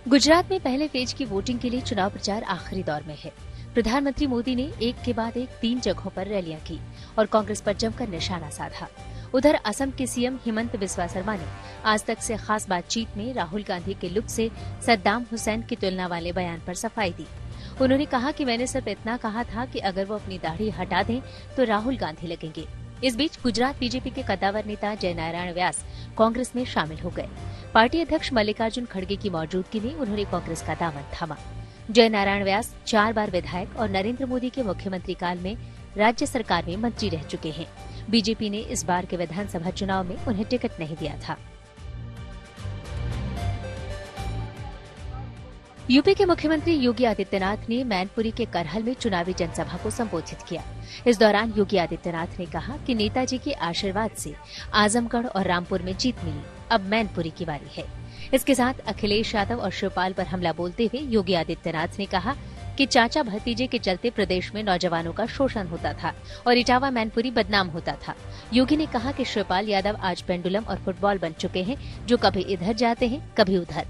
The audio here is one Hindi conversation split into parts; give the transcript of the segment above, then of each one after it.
गुजरात में पहले फेज की वोटिंग के लिए चुनाव प्रचार आखिरी दौर में है। प्रधानमंत्री मोदी ने एक के बाद एक 3 जगहों पर रैलियां की और कांग्रेस पर जमकर निशाना साधा। उधर असम के सीएम हिमंत बिस्वा शर्मा ने आज तक से खास बातचीत में राहुल गांधी के लुक से सद्दाम हुसैन की तुलना वाले बयान पर सफाई दी। उन्होंने कहा कि मैंने सिर्फ इतना कहा था कि अगर वो अपनी दाढ़ी हटा दें तो राहुल गांधी लगेंगे। इस बीच गुजरात बीजेपी के कद्दावर नेता जयनारायण व्यास कांग्रेस में शामिल हो गए। पार्टी अध्यक्ष मल्लिकार्जुन खड़गे की मौजूदगी में उन्होंने कांग्रेस का दामन थामा। जयनारायण व्यास 4 बार विधायक और नरेंद्र मोदी के मुख्यमंत्री काल में राज्य सरकार में मंत्री रह चुके हैं। बीजेपी ने इस बार के विधानसभा चुनाव में उन्हें टिकट नहीं दिया था। यूपी के मुख्यमंत्री योगी आदित्यनाथ ने मैनपुरी के करहल में चुनावी जनसभा को संबोधित किया। इस दौरान योगी आदित्यनाथ ने कहा कि नेताजी के आशीर्वाद से आजमगढ़ और रामपुर में जीत मिली, अब मैनपुरी की बारी है। इसके साथ अखिलेश यादव और शिवपाल पर हमला बोलते हुए योगी आदित्यनाथ ने कहा कि चाचा भतीजे के चलते प्रदेश में नौजवानों का शोषण होता था और इटावा मैनपुरी बदनाम होता था। योगी ने कहा कि शिवपाल यादव आज पेंडुलम और फुटबॉल बन चुके हैं, जो कभी इधर जाते हैं कभी उधर।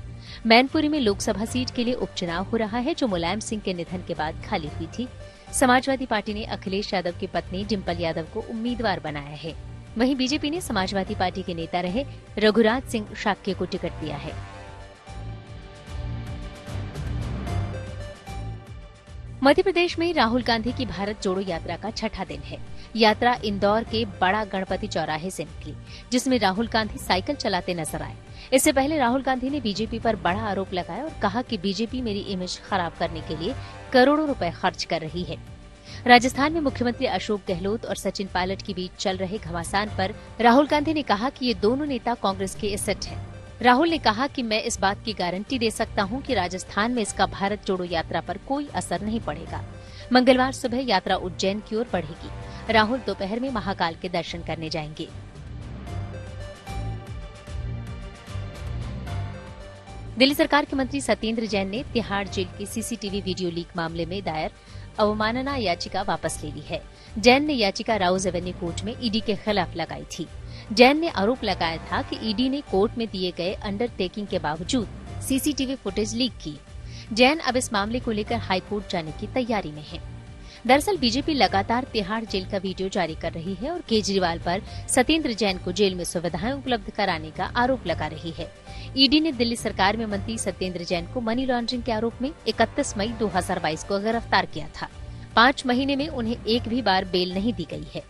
मैनपुरी में लोकसभा सीट के लिए उपचुनाव हो रहा है, जो मुलायम सिंह के निधन के बाद खाली हुई थी। समाजवादी पार्टी ने अखिलेश यादव की पत्नी डिम्पल यादव को उम्मीदवार बनाया है। वहीं बीजेपी ने समाजवादी पार्टी के नेता रहे रघुराज सिंह शाक्य को टिकट दिया है। मध्य प्रदेश में राहुल गांधी की भारत जोड़ो यात्रा का छठा दिन है। यात्रा इंदौर के बड़ा गणपति चौराहे से निकली, जिसमें राहुल गांधी साइकिल चलाते नजर आए। इससे पहले राहुल गांधी ने बीजेपी पर बड़ा आरोप लगाया और कहा कि बीजेपी मेरी इमेज खराब करने के लिए करोड़ों रुपए खर्च कर रही है। राजस्थान में मुख्यमंत्री अशोक गहलोत और सचिन पायलट के बीच चल रहे घमासान पर राहुल गांधी ने कहा कि ये दोनों नेता कांग्रेस के एसेट हैं। राहुल ने कहा कि मैं इस बात की गारंटी दे सकता हूं कि राजस्थान में इसका भारत जोड़ो यात्रा पर कोई असर नहीं पड़ेगा। मंगलवार सुबह यात्रा उज्जैन की ओर बढ़ेगी। राहुल दोपहर में महाकाल के दर्शन करने जाएंगे। दिल्ली सरकार के मंत्री सत्येंद्र जैन ने तिहाड़ जेल की सीसीटीवी वीडियो लीक मामले में दायर अवमानना याचिका वापस ले ली है। जैन ने याचिका राउज एवेन्यू कोर्ट में ईडी के खिलाफ लगाई थी। जैन ने आरोप लगाया था कि ईडी ने कोर्ट में दिए गए अंडरटेकिंग के बावजूद सीसीटीवी फुटेज लीक की। जैन अब इस मामले को लेकर हाईकोर्ट जाने की तैयारी में है। दरअसल बीजेपी लगातार तिहाड़ जेल का वीडियो जारी कर रही है और केजरीवाल पर सत्येंद्र जैन को जेल में सुविधाएं उपलब्ध कराने का आरोप लगा रही है। ईडी ने दिल्ली सरकार में मंत्री सत्येंद्र जैन को मनी लॉन्ड्रिंग के आरोप में 31 मई 2022 को गिरफ्तार किया था। 5 महीने में उन्हें एक भी बार बेल नहीं दी गई है।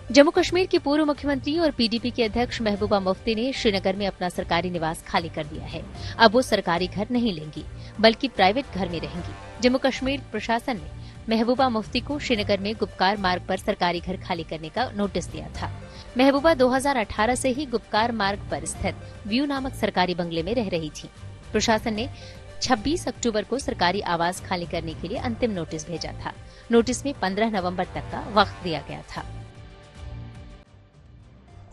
जम्मू कश्मीर की पूर्व मुख्यमंत्री और पीडीपी के अध्यक्ष महबूबा मुफ्ती ने श्रीनगर में अपना सरकारी निवास खाली कर दिया है। अब वो सरकारी घर नहीं लेंगी, बल्कि प्राइवेट घर में रहेंगी। जम्मू कश्मीर प्रशासन ने महबूबा मुफ्ती को श्रीनगर में गुपकार मार्ग पर सरकारी घर खाली करने का नोटिस दिया था। महबूबा 2018 से ही गुपकार मार्ग पर स्थित व्यू नामक सरकारी बंगले में रह रही थी। प्रशासन ने 26 अक्टूबर को सरकारी आवास खाली करने के लिए अंतिम नोटिस भेजा था। नोटिस में 15 नवंबर तक का वक्त दिया गया था।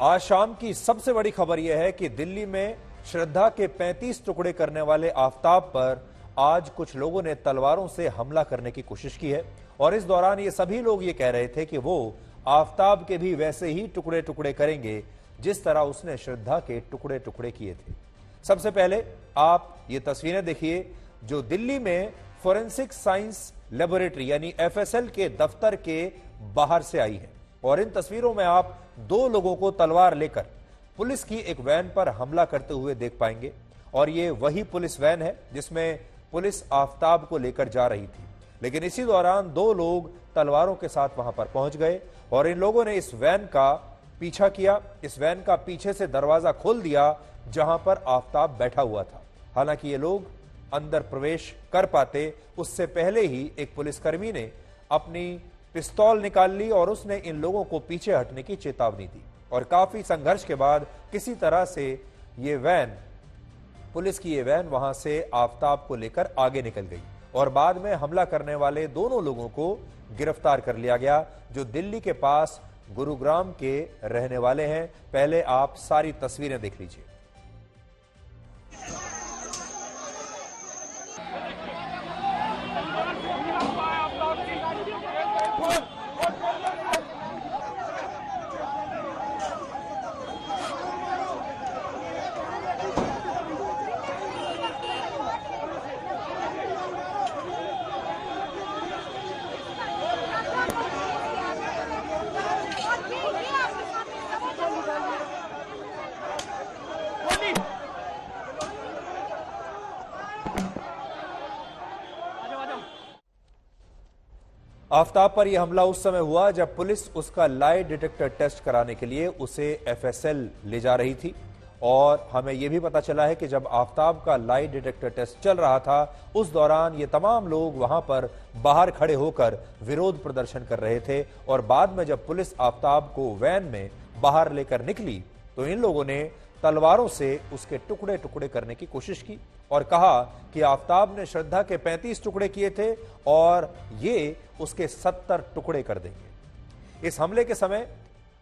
आज शाम की सबसे बड़ी खबर यह है कि दिल्ली में श्रद्धा के 35 टुकड़े करने वाले आफताब पर आज कुछ लोगों ने तलवारों से हमला करने की कोशिश की है और इस दौरान ये सभी लोग ये कह रहे थे कि वो आफताब के भी वैसे ही टुकड़े टुकड़े करेंगे जिस तरह उसने श्रद्धा के टुकड़े टुकड़े किए थे। सबसे पहले आप ये तस्वीरें देखिए जो दिल्ली में फोरेंसिक साइंस लेबोरेटरी यानी एफएसएल के दफ्तर के बाहर से आई है और इन तस्वीरों में आप 2 लोगों को तलवार लेकर पुलिस की एक वैन पर हमला करते हुए देख पाएंगे और ये वही पुलिस वैन है जिसमें पुलिस आफताब को लेकर जा रही थी। लेकिन इसी दौरान 2 लोग तलवारों के साथ वहां पर पहुंच गए और इन लोगों ने इस वैन का पीछा किया। इस वैन का पीछे से दरवाजा खोल दिया जहां पर आफताब बैठा हुआ था। हालांकि ये लोग अंदर प्रवेश कर पाते उससे पहले ही एक पुलिसकर्मी ने अपनी पिस्तौल निकाल ली और उसने इन लोगों को पीछे हटने की चेतावनी दी और काफी संघर्ष के बाद किसी तरह से ये वैन, पुलिस की ये वैन वहां से आफताब को लेकर आगे निकल गई और बाद में हमला करने वाले दोनों लोगों को गिरफ्तार कर लिया गया जो दिल्ली के पास गुरुग्राम के रहने वाले हैं। पहले आप सारी तस्वीरें देख लीजिए। आफताब पर यह हमला उस समय हुआ जब पुलिस उसका लाई डिटेक्टर टेस्ट कराने के लिए उसे एफएसएल ले जा रही थी। और हमें यह भी पता चला है कि जब आफताब का लाई डिटेक्टर टेस्ट चल रहा था उस दौरान ये तमाम लोग वहां पर बाहर खड़े होकर विरोध प्रदर्शन कर रहे थे। और बाद में जब पुलिस आफताब को वैन में बाहर लेकर निकली तो इन लोगों ने तलवारों से उसके टुकड़े टुकड़े करने की कोशिश की और कहा कि आफताब ने श्रद्धा के 35 टुकड़े किए थे और ये उसके 70 टुकड़े कर देंगे। इस हमले के समय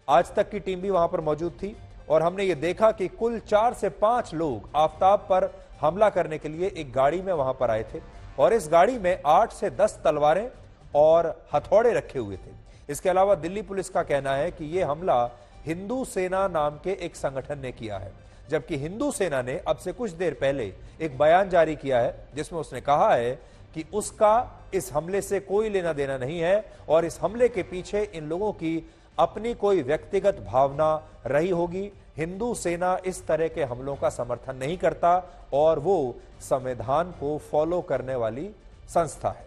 आज तक की टीम भी वहां पर मौजूद थी और हमने ये देखा कि कुल 4 से 5 लोग आफताब पर हमला करने के लिए एक गाड़ी में वहां पर आए थे और इस गाड़ी में 8 से 10 तलवारें और हथौड़े रखे हुए थे। इसके अलावा दिल्ली पुलिस का कहना है कि यह हमला हिंदू सेना नाम के एक संगठन ने किया है, जबकि हिंदू सेना ने अब से कुछ देर पहले एक बयान जारी किया है जिसमें उसने कहा है कि उसका इस हमले से कोई लेना देना नहीं है और इस हमले के पीछे इन लोगों की अपनी कोई व्यक्तिगत भावना रही होगी। हिंदू सेना इस तरह के हमलों का समर्थन नहीं करता और वो संविधान को फॉलो करने वाली संस्था है।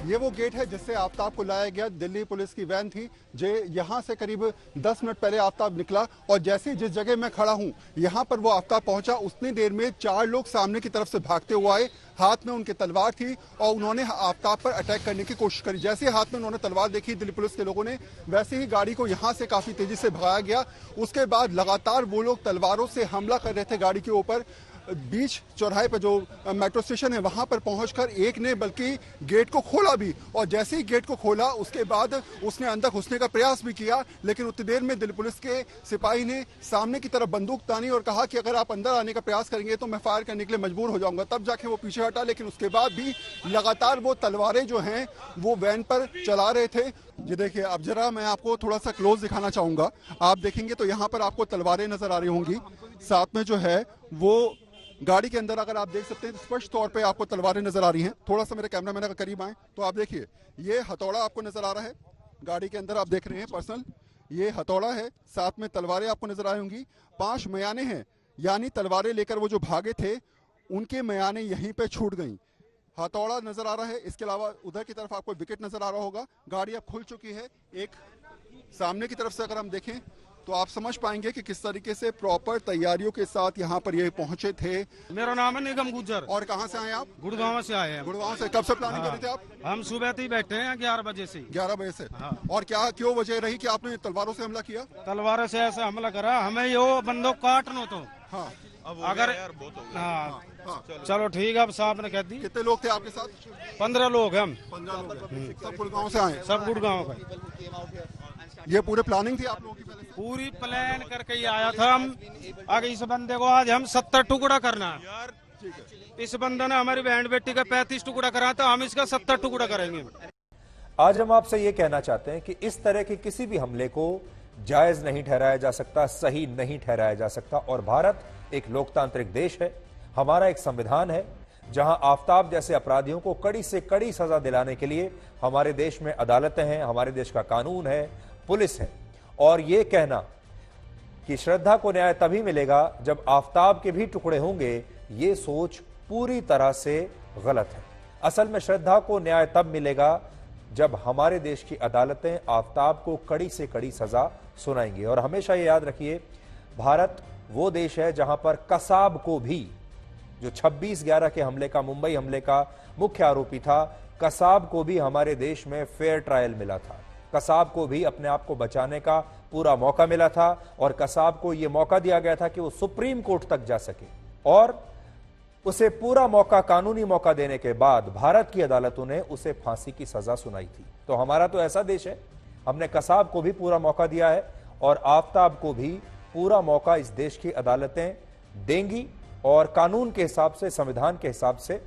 ये वो गेट है जिससे आफताब को लाया गया। दिल्ली पुलिस की वैन थी जो यहाँ से करीब 10 मिनट पहले आफताब निकला और जैसे जिस जगह मैं खड़ा हूँ यहाँ पर वो आफताब पहुंचा उतनी देर में 4 लोग सामने की तरफ से भागते हुए आए। हाथ में उनके तलवार थी और उन्होंने आफताब पर अटैक करने की कोशिश करी। जैसे ही हाथ में उन्होंने तलवार देखी दिल्ली पुलिस के लोगों ने, वैसे ही गाड़ी को यहाँ से काफी तेजी से भगाया गया। उसके बाद लगातार वो लोग तलवारों से हमला कर रहे थे गाड़ी के ऊपर। बीच चौराहे पर जो मेट्रो स्टेशन है वहां पर पहुंचकर एक ने बल्कि गेट को खोला भी और जैसे ही गेट को खोला उसके बाद उसने अंदर घुसने का प्रयास भी किया, लेकिन उतनी देर में दिल्ली पुलिस के सिपाही ने सामने की तरफ बंदूक तानी और कहा कि अगर आप अंदर आने का प्रयास करेंगे तो मैं फायर करने के लिए मजबूर हो जाऊंगा। तब जाके वो पीछे हटा, लेकिन उसके बाद भी लगातार वो तलवारें जो हैं वो वैन पर चला रहे थे। ये देखिए, अब जरा मैं आपको थोड़ा सा क्लोज दिखाना चाहूंगा। आप देखेंगे तो यहाँ पर आपको तलवारें नजर आ रही होंगी, साथ में जो है वो गाड़ी के अंदर अगर आप देख सकते हैं स्पष्ट तौर पे आपको तलवारें नजर आ रही हैं। थोड़ा सा मेरे कैमरामैन अगर करीब आए तो आप देखिए ये हथौड़ा आपको नजर आ रहा है। गाड़ी के अंदर आप देख रहे हैं पर्सनल ये हथौड़ा है, साथ में तलवारें आपको नजर आई होंगी। 5 मयाने हैं, यानी तलवारें लेकर वो जो भागे थे उनके मयाने यहीं पे छूट गई। हथौड़ा नजर आ रहा है। इसके अलावा उधर की तरफ आपको विकेट नजर आ रहा होगा। गाड़ी अब खुल चुकी है। एक सामने की तरफ से अगर हम देखें तो आप समझ पाएंगे कि किस तरीके से प्रॉपर तैयारियों के साथ यहाँ पर ये पहुंचे थे। मेरा नाम है निगम गुज्जर। और कहाँ से आए आप? गुड़गांव से आए हैं। गुड़गांव से। कब से प्लानिंग कर रहे थे आप? हम सुबह से ही बैठे हैं 11 बजे से। 11 बजे से। हाँ। और क्या क्यों वजह रही कि आपने तलवारों से हमला किया? तलवारों से ऐसा हमला करा, हमें यो बंदूक काटनो तो। हाँ। अगर हाँ चलो ठीक है, अब साहब ने कह दी। कितने लोग थे आपके साथ? 15 लोग हम। 15 लोग। सब गुड़गांव से आए? सब गुड़गांव का। ये पूरे प्लानिंग थी आप लोगों की? पहले पूरी प्लान करके ही आया था हम। आगे इस बंदे को आज हम 70 टुकड़ा करना है। इस बंदे ने हमारी बहन बेटी का 35 टुकड़ा करा था, हम इसका 70 टुकड़ा करेंगे। आज हम आपसे ये कहना चाहते हैं कि इस तरह के किसी भी हमले को जायज नहीं ठहराया जा सकता, सही नहीं ठहराया जा सकता। और भारत एक लोकतांत्रिक देश है, हमारा एक संविधान है जहां आफताब जैसे अपराधियों को कड़ी से कड़ी सजा दिलाने के लिए हमारे देश में अदालतें हैं, हमारे देश का कानून है, पुलिस है। और यह कहना कि श्रद्धा को न्याय तभी मिलेगा जब आफताब के भी टुकड़े होंगे, ये सोच पूरी तरह से गलत है। असल में श्रद्धा को न्याय तब मिलेगा जब हमारे देश की अदालतें आफताब को कड़ी से कड़ी सजा सुनाएंगी। और हमेशा ये याद रखिए, भारत वो देश है जहां पर कसाब को भी, जो 26/11 के हमले का, मुंबई हमले का मुख्य आरोपी था, कसाब को भी हमारे देश में फेयर ट्रायल मिला था। कसाब को भी अपने आप को बचाने का पूरा मौका मिला था और कसाब को यह मौका दिया गया था कि वो सुप्रीम कोर्ट तक जा सके। और उसे पूरा मौका, कानूनी मौका देने के बाद भारत की अदालतों ने उसे फांसी की सजा सुनाई थी। तो हमारा तो ऐसा देश है, हमने कसाब को भी पूरा मौका दिया है और आफताब को भी पूरा मौका इस देश की अदालतें देंगी और कानून के हिसाब से, संविधान के हिसाब से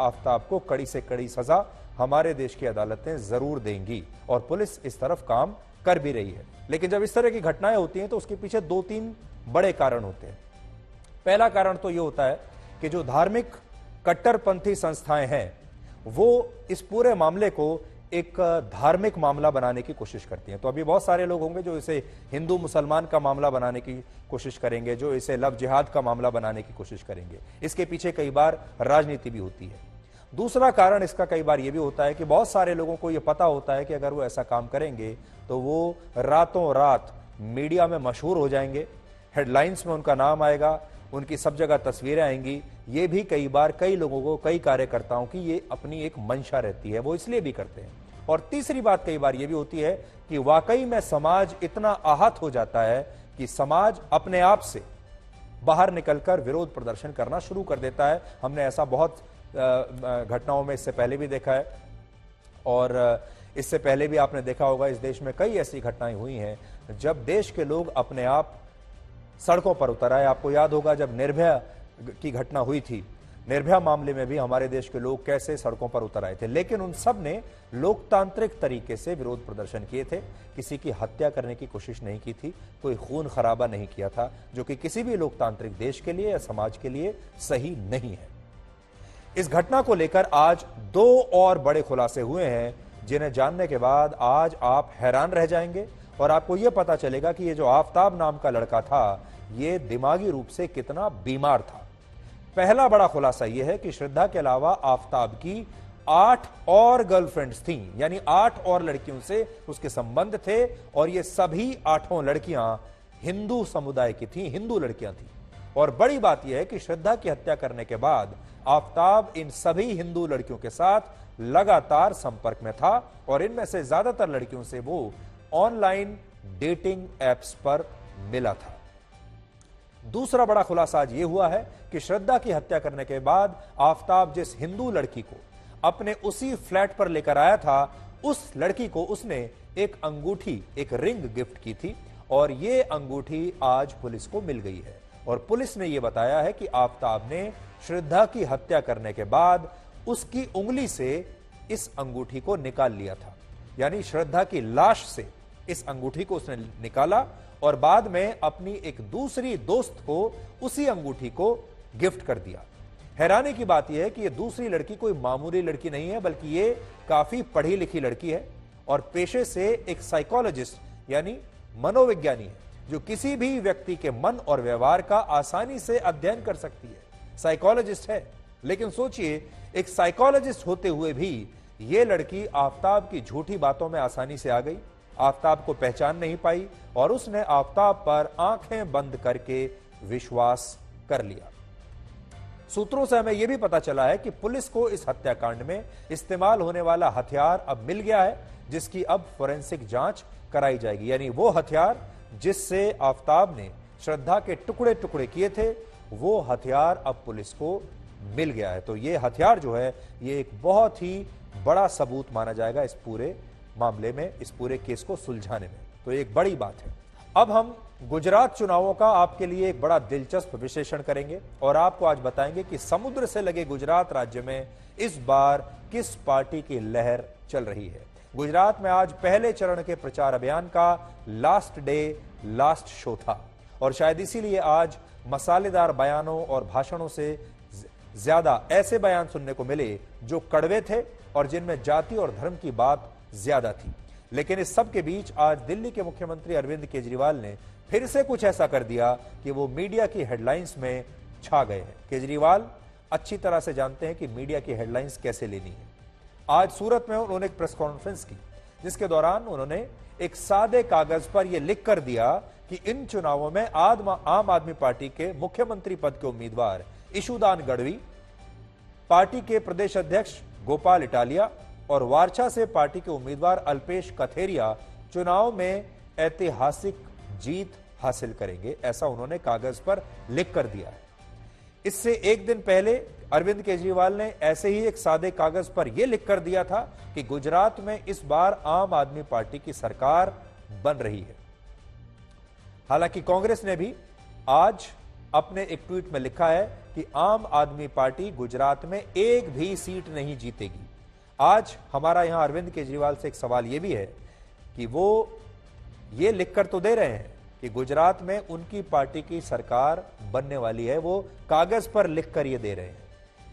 आफताब को कड़ी से कड़ी सजा हमारे देश की अदालतें जरूर देंगी और पुलिस इस तरफ काम कर भी रही है। लेकिन जब इस तरह की घटनाएं होती हैं तो उसके पीछे 2-3 बड़े कारण होते हैं। पहला कारण तो यह होता है कि जो धार्मिक कट्टरपंथी संस्थाएं हैं वो इस पूरे मामले को एक धार्मिक मामला बनाने की कोशिश करती हैं। तो अभी बहुत सारे लोग होंगे जो इसे हिंदू मुसलमान का मामला बनाने की कोशिश करेंगे, जो इसे लव जिहाद का मामला बनाने की कोशिश करेंगे। इसके पीछे कई बार राजनीति भी होती है। दूसरा कारण इसका कई बार यह भी होता है कि बहुत सारे लोगों को यह पता होता है कि अगर वो ऐसा काम करेंगे तो वो रातों रात मीडिया में मशहूर हो जाएंगे, हेडलाइंस में उनका नाम आएगा, उनकी सब जगह तस्वीरें आएंगी। ये भी कई बार कई लोगों को, कई कार्यकर्ताओं की ये अपनी एक मंशा रहती है, वो इसलिए भी करते हैं। और तीसरी बात कई बार ये भी होती है कि वाकई में समाज इतना आहत हो जाता है कि समाज अपने आप से बाहर निकलकर विरोध प्रदर्शन करना शुरू कर देता है। हमने ऐसा बहुत घटनाओं में इससे पहले भी देखा है, और इससे पहले भी आपने देखा होगा इस देश में कई ऐसी घटनाएं हुई हैं जब देश के लोग अपने आप सड़कों पर उतर आए। आपको याद होगा जब निर्भया की घटना हुई थी, निर्भया मामले में भी हमारे देश के लोग कैसे सड़कों पर उतर आए थे, लेकिन उन सब ने लोकतांत्रिक तरीके से विरोध प्रदर्शन किए थे। किसी की हत्या करने की कोशिश नहीं की थी, कोई खून खराबा नहीं किया था, जो कि किसी भी लोकतांत्रिक देश के लिए या समाज के लिए सही नहीं है। इस घटना को लेकर आज 2 और बड़े खुलासे हुए हैं, जिन्हें जानने के बाद आज आप हैरान रह जाएंगे और आपको यह पता चलेगा कि ये जो आफ्ताब नाम का लड़का था, ये दिमागी रूप से कितना बीमार था। पहला बड़ा खुलासा यह है कि श्रद्धा के अलावा आफ्ताब की 8 और गर्लफ्रेंड्स थीं, यानी 8 और लड़कियों से उसके संबंध थे, और ये सभी 8 लड़कियां हिंदू समुदाय की थीं, हिंदू लड़कियां थीं। और बड़ी बात यह है कि श्रद्धा की हत्या करने के बाद आफ्ताब इन सभी हिंदू लड़कियों के साथ लगातार संपर्क में था, और इनमें से ज्यादातर लड़कियों से वो ऑनलाइन डेटिंग एप्स पर मिला था। दूसरा बड़ा खुलासा आज यह हुआ है कि श्रद्धा की हत्या करने के बाद आफ्ताब जिस हिंदू लड़की को अपने उसी फ्लैट पर लेकर आया था, उस लड़की को उसने एक अंगूठी, एक रिंग गिफ्ट की थी, और यह अंगूठी आज पुलिस को मिल गई है। और पुलिस ने यह बताया है कि आफ्ताब ने श्रद्धा की हत्या करने के बाद उसकी उंगली से इस अंगूठी को निकाल लिया था, यानी श्रद्धा की लाश से इस अंगूठी को उसने निकाला और बाद में अपनी एक दूसरी दोस्त को उसी अंगूठी को गिफ्ट कर दिया। हैरानी की बात यह है कि यह दूसरी लड़की कोई मामूली लड़की नहीं है, बल्कि ये काफी पढ़ी लिखी लड़की है और पेशे से एक साइकोलॉजिस्ट यानी मनोविज्ञानी है, जो किसी भी व्यक्ति के मन और व्यवहार का आसानी से अध्ययन कर सकती है। साइकोलॉजिस्ट है, लेकिन सोचिए एक साइकोलॉजिस्ट होते हुए भी ये लड़की आफ्ताब की झूठी बातों में आसानी से आ गई, आफ्ताब को पहचान नहीं पाई और उसने आफ्ताब पर आंखें बंद करके विश्वास कर लिया। सूत्रों से हमें यह भी पता चला है कि पुलिस को इस हत्याकांड में इस्तेमाल होने वाला हथियार अब मिल गया है, जिसकी अब फोरेंसिक जांच कराई जाएगी। यानी वो हथियार जिससे आफ्ताब ने श्रद्धा के टुकड़े टुकड़े किए थे, वो हथियार अब पुलिस को मिल गया है। तो ये हथियार जो है, ये एक बहुत ही बड़ा सबूत माना जाएगा इस पूरे मामले में, इस पूरे केस को सुलझाने में। तो एक बड़ी बात है। अब हम गुजरात चुनावों का आपके लिए एक बड़ा दिलचस्प विश्लेषण करेंगे और आपको आज बताएंगे कि समुद्र से लगे गुजरात राज्य में इस बार किस पार्टी की लहर चल रही है। गुजरात में आज पहले चरण के प्रचार अभियान का लास्ट डे, लास्ट शो था और शायद इसीलिए आज मसालेदार बयानों और भाषणों से ज्यादा ऐसे बयान सुनने को मिले जो कड़वे थे और जिनमें जाति और धर्म की बात ज्यादा थी। लेकिन इस सब के बीच आज दिल्ली के मुख्यमंत्री अरविंद केजरीवाल ने फिर से कुछ ऐसा कर दिया कि वो मीडिया की हेडलाइंस में छा गए हैं। केजरीवाल अच्छी तरह से जानते हैं कि मीडिया की हेडलाइंस कैसे लेनी है। आज सूरत में उन्होंने एक प्रेस कॉन्फ्रेंस की, जिसके दौरान उन्होंने एक सादे कागज पर यह लिख कर दिया कि इन चुनावों में आम आदमी पार्टी के मुख्यमंत्री पद के उम्मीदवार इशुदान गढ़वी, पार्टी के प्रदेश अध्यक्ष गोपाल इटालिया और वारछा से पार्टी के उम्मीदवार अल्पेश कथेरिया चुनाव में ऐतिहासिक जीत हासिल करेंगे, ऐसा उन्होंने कागज पर लिख कर दिया है। इससे एक दिन पहले अरविंद केजरीवाल ने ऐसे ही एक सादे कागज पर यह लिख कर दिया था कि गुजरात में इस बार आम आदमी पार्टी की सरकार बन रही है। हालांकि कांग्रेस ने भी आज अपने एक ट्वीट में लिखा है कि आम आदमी पार्टी गुजरात में एक भी सीट नहीं जीतेगी। आज हमारा यहां अरविंद केजरीवाल से एक सवाल यह भी है कि वो ये लिखकर तो दे रहे हैं कि गुजरात में उनकी पार्टी की सरकार बनने वाली है, वो कागज पर लिखकर ये दे रहे हैं,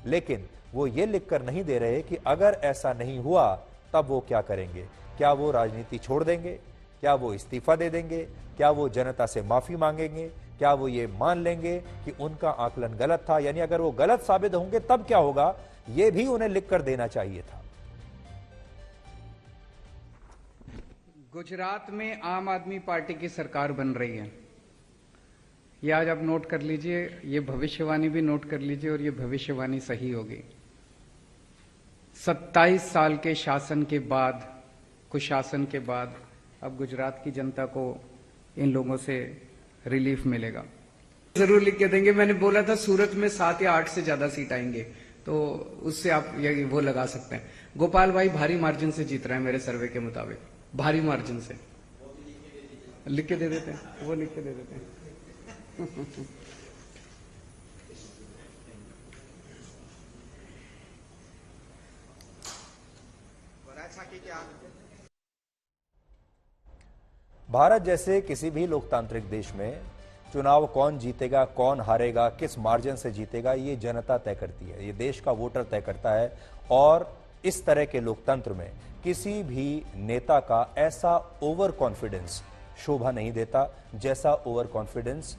लेकिन वो ये लिखकर नहीं दे रहे कि अगर ऐसा नहीं हुआ तब वो क्या करेंगे? क्या वो राजनीति छोड़ देंगे? क्या वो इस्तीफा दे देंगे? क्या वो जनता से माफी मांगेंगे? क्या वो ये मान लेंगे कि उनका आकलन गलत था? यानी अगर वो गलत साबित होंगे तब क्या होगा, ये भी उन्हें लिखकर देना चाहिए था। गुजरात में आम आदमी पार्टी की सरकार बन रही है। ये आज आप नोट कर लीजिए, ये भविष्यवाणी भी नोट कर लीजिए और ये भविष्यवाणी सही होगी। 27 साल के शासन के बाद, कुशासन के बाद अब गुजरात की जनता को इन लोगों से रिलीफ मिलेगा। जरूर लिख के देंगे। मैंने बोला था सूरत में 7 या 8 से ज्यादा सीट आएंगे, तो उससे आप ये वो लगा सकते हैं। गोपाल भाई भारी मार्जिन से जीत रहे हैं मेरे सर्वे के मुताबिक, भारी मार्जिन से। लिख के दे देते हैं, वो लिख के दे देते हैं। भारत जैसे किसी भी लोकतांत्रिक देश में चुनाव कौन जीतेगा, कौन हारेगा, किस मार्जिन से जीतेगा, ये जनता तय करती है, ये देश का वोटर तय करता है। और इस तरह के लोकतंत्र में किसी भी नेता का ऐसा ओवर कॉन्फिडेंस शोभा नहीं देता जैसा ओवर कॉन्फिडेंस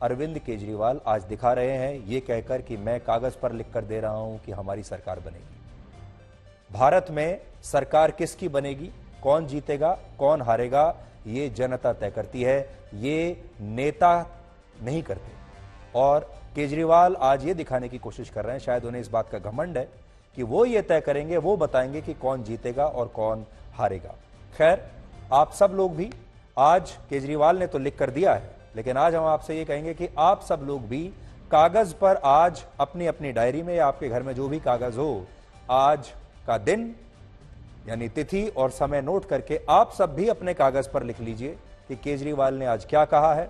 अरविंद केजरीवाल आज दिखा रहे हैं, ये कहकर कि मैं कागज पर लिखकर दे रहा हूं कि हमारी सरकार बनेगी। भारत में सरकार किसकी बनेगी, कौन जीतेगा, कौन हारेगा, ये जनता तय करती है, ये नेता नहीं करते। और केजरीवाल आज ये दिखाने की कोशिश कर रहे हैं, शायद उन्हें इस बात का घमंड है कि वो ये तय करेंगे, वो बताएंगे कि कौन जीतेगा और कौन हारेगा। खैर, आप सब लोग भी, आज केजरीवाल ने तो लिख कर दिया है, लेकिन आज हम आपसे ये कहेंगे कि आप सब लोग भी कागज पर आज अपनी अपनी डायरी में या आपके घर में जो भी कागज हो, आज का दिन यानी तिथि और समय नोट करके आप सब भी अपने कागज पर लिख लीजिए कि केजरीवाल ने आज क्या कहा है।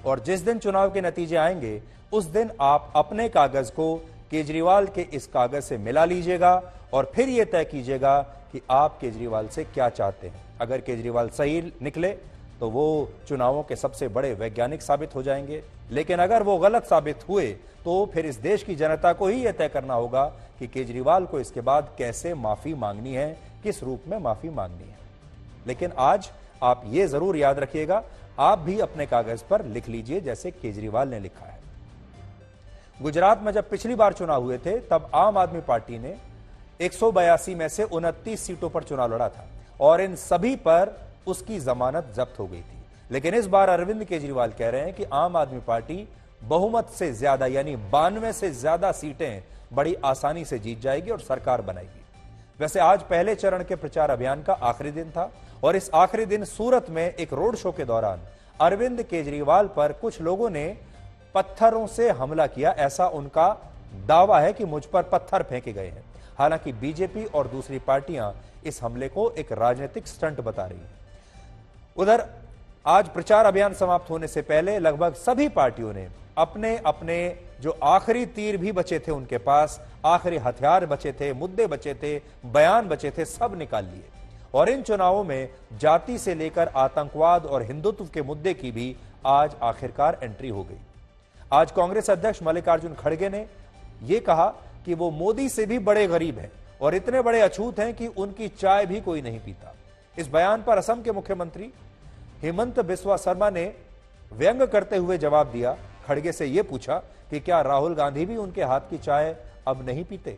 और जिस दिन चुनाव के नतीजे आएंगे उस दिन आप अपने कागज को केजरीवाल के इस कागज से मिला लीजिएगा और फिर यह तय कीजिएगा कि आप केजरीवाल से क्या चाहते हैं। अगर केजरीवाल सही निकले तो वो चुनावों के सबसे बड़े वैज्ञानिक साबित हो जाएंगे, लेकिन अगर वो गलत साबित हुए तो फिर इस देश की जनता को ही यह तय करना होगा कि केजरीवाल को इसके बाद कैसे माफी मांगनी है, किस रूप में माफी मांगनी है। लेकिन आज आप ये जरूर याद रखिएगा, आप भी अपने कागज पर लिख लीजिए जैसे केजरीवाल ने लिखा है। गुजरात में जब पिछली बार चुनाव हुए थे तब आम आदमी पार्टी ने 182 में से 29 सीटों पर चुनाव लड़ा था और इन सभी पर उसकी जमानत जब्त हो गई थी। लेकिन इस बार अरविंद केजरीवाल कह रहे हैं कि आम आदमी पार्टी बहुमत से ज्यादा यानी 92 से ज्यादा सीटें बड़ी आसानी से जीत जाएगी और सरकार बनाएगी। वैसे आज पहले चरण के प्रचार अभियान का आखिरी दिन था और इस आखिरी दिन सूरत में एक रोड शो के दौरान अरविंद केजरीवाल पर कुछ लोगों ने पत्थरों से हमला किया। ऐसा उनका दावा है कि मुझ पर पत्थर फेंके गए हैं। हालांकि बीजेपी और दूसरी पार्टियां इस हमले को एक राजनीतिक स्टंट बता रही हैं। उधर आज प्रचार अभियान समाप्त होने से पहले लगभग सभी पार्टियों ने अपने अपने जो आखिरी तीर भी बचे थे, उनके पास आखिरी हथियार बचे थे, मुद्दे बचे थे, बयान बचे थे, सब निकाल लिए। और इन चुनावों में जाति से लेकर आतंकवाद और हिंदुत्व के मुद्दे की भी आज आखिरकार एंट्री हो गई। आज कांग्रेस अध्यक्ष मल्लिकार्जुन खड़गे ने यह कहा कि वो मोदी से भी बड़े गरीब हैं और इतने बड़े अछूत हैं कि उनकी चाय भी कोई नहीं पीता। इस बयान पर असम के मुख्यमंत्री हेमंत बिस्वा शर्मा ने व्यंग करते हुए जवाब दिया। खड़गे से यह पूछा कि क्या राहुल गांधी भी उनके हाथ की चाय अब नहीं पीते।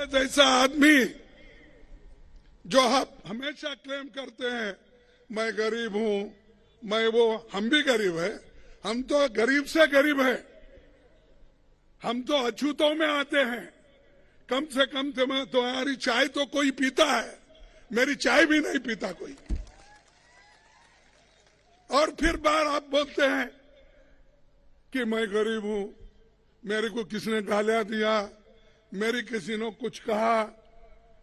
जैसा आदमी जो आप हमेशा क्लेम करते हैं मैं गरीब हूं, मैं वो, हम भी गरीब है, हम तो गरीब से गरीब है, हम तो अछूतों में आते हैं। कम से कम तुम्हारी चाय तो कोई पीता है, मेरी चाय भी नहीं पीता कोई। और फिर बार आप बोलते हैं कि मैं गरीब हूं, मेरे को किसने गालियां दिया, मेरी किसी ने कुछ कहा,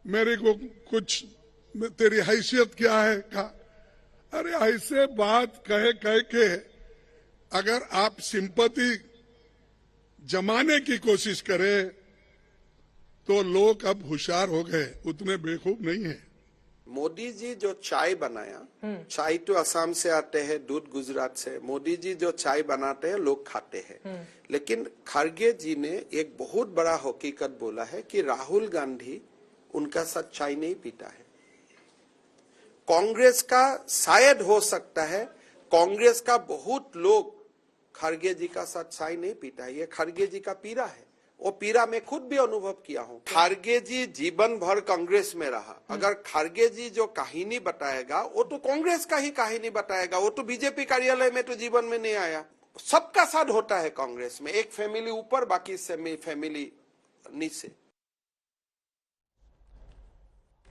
मेरे को कुछ, तेरी हैसियत क्या है कहा। अरे ऐसे बात कह के अगर आप सिंपैथी जमाने की कोशिश करें तो लोग अब होशियार हो गए, उतने बेवकूफ नहीं है। मोदी जी जो चाय बनाया, चाय तो असम से आते हैं, दूध गुजरात से। मोदी जी जो चाय बनाते हैं लोग खाते हैं, लेकिन खड़गे जी ने एक बहुत बड़ा हकीकत बोला है कि राहुल गांधी उनका साथ चाय नहीं पीता है। कांग्रेस का शायद हो सकता है, कांग्रेस का बहुत लोग खड़गे जी का साथ चाय नहीं पीता है। ये खड़गे जी का पीड़ा है, वो पीड़ा मैं खुद भी अनुभव किया हूँ। खड़गे जी जीवन भर कांग्रेस में रहा। अगर खड़गे जी जो कहानी बताएगा वो तो कांग्रेस का ही कहानी बताएगा, वो तो बीजेपी कार्यालय में तो जीवन में नहीं आया। सबका साथ होता है कांग्रेस में, एक फैमिली ऊपर बाकी फैमिली नीचे।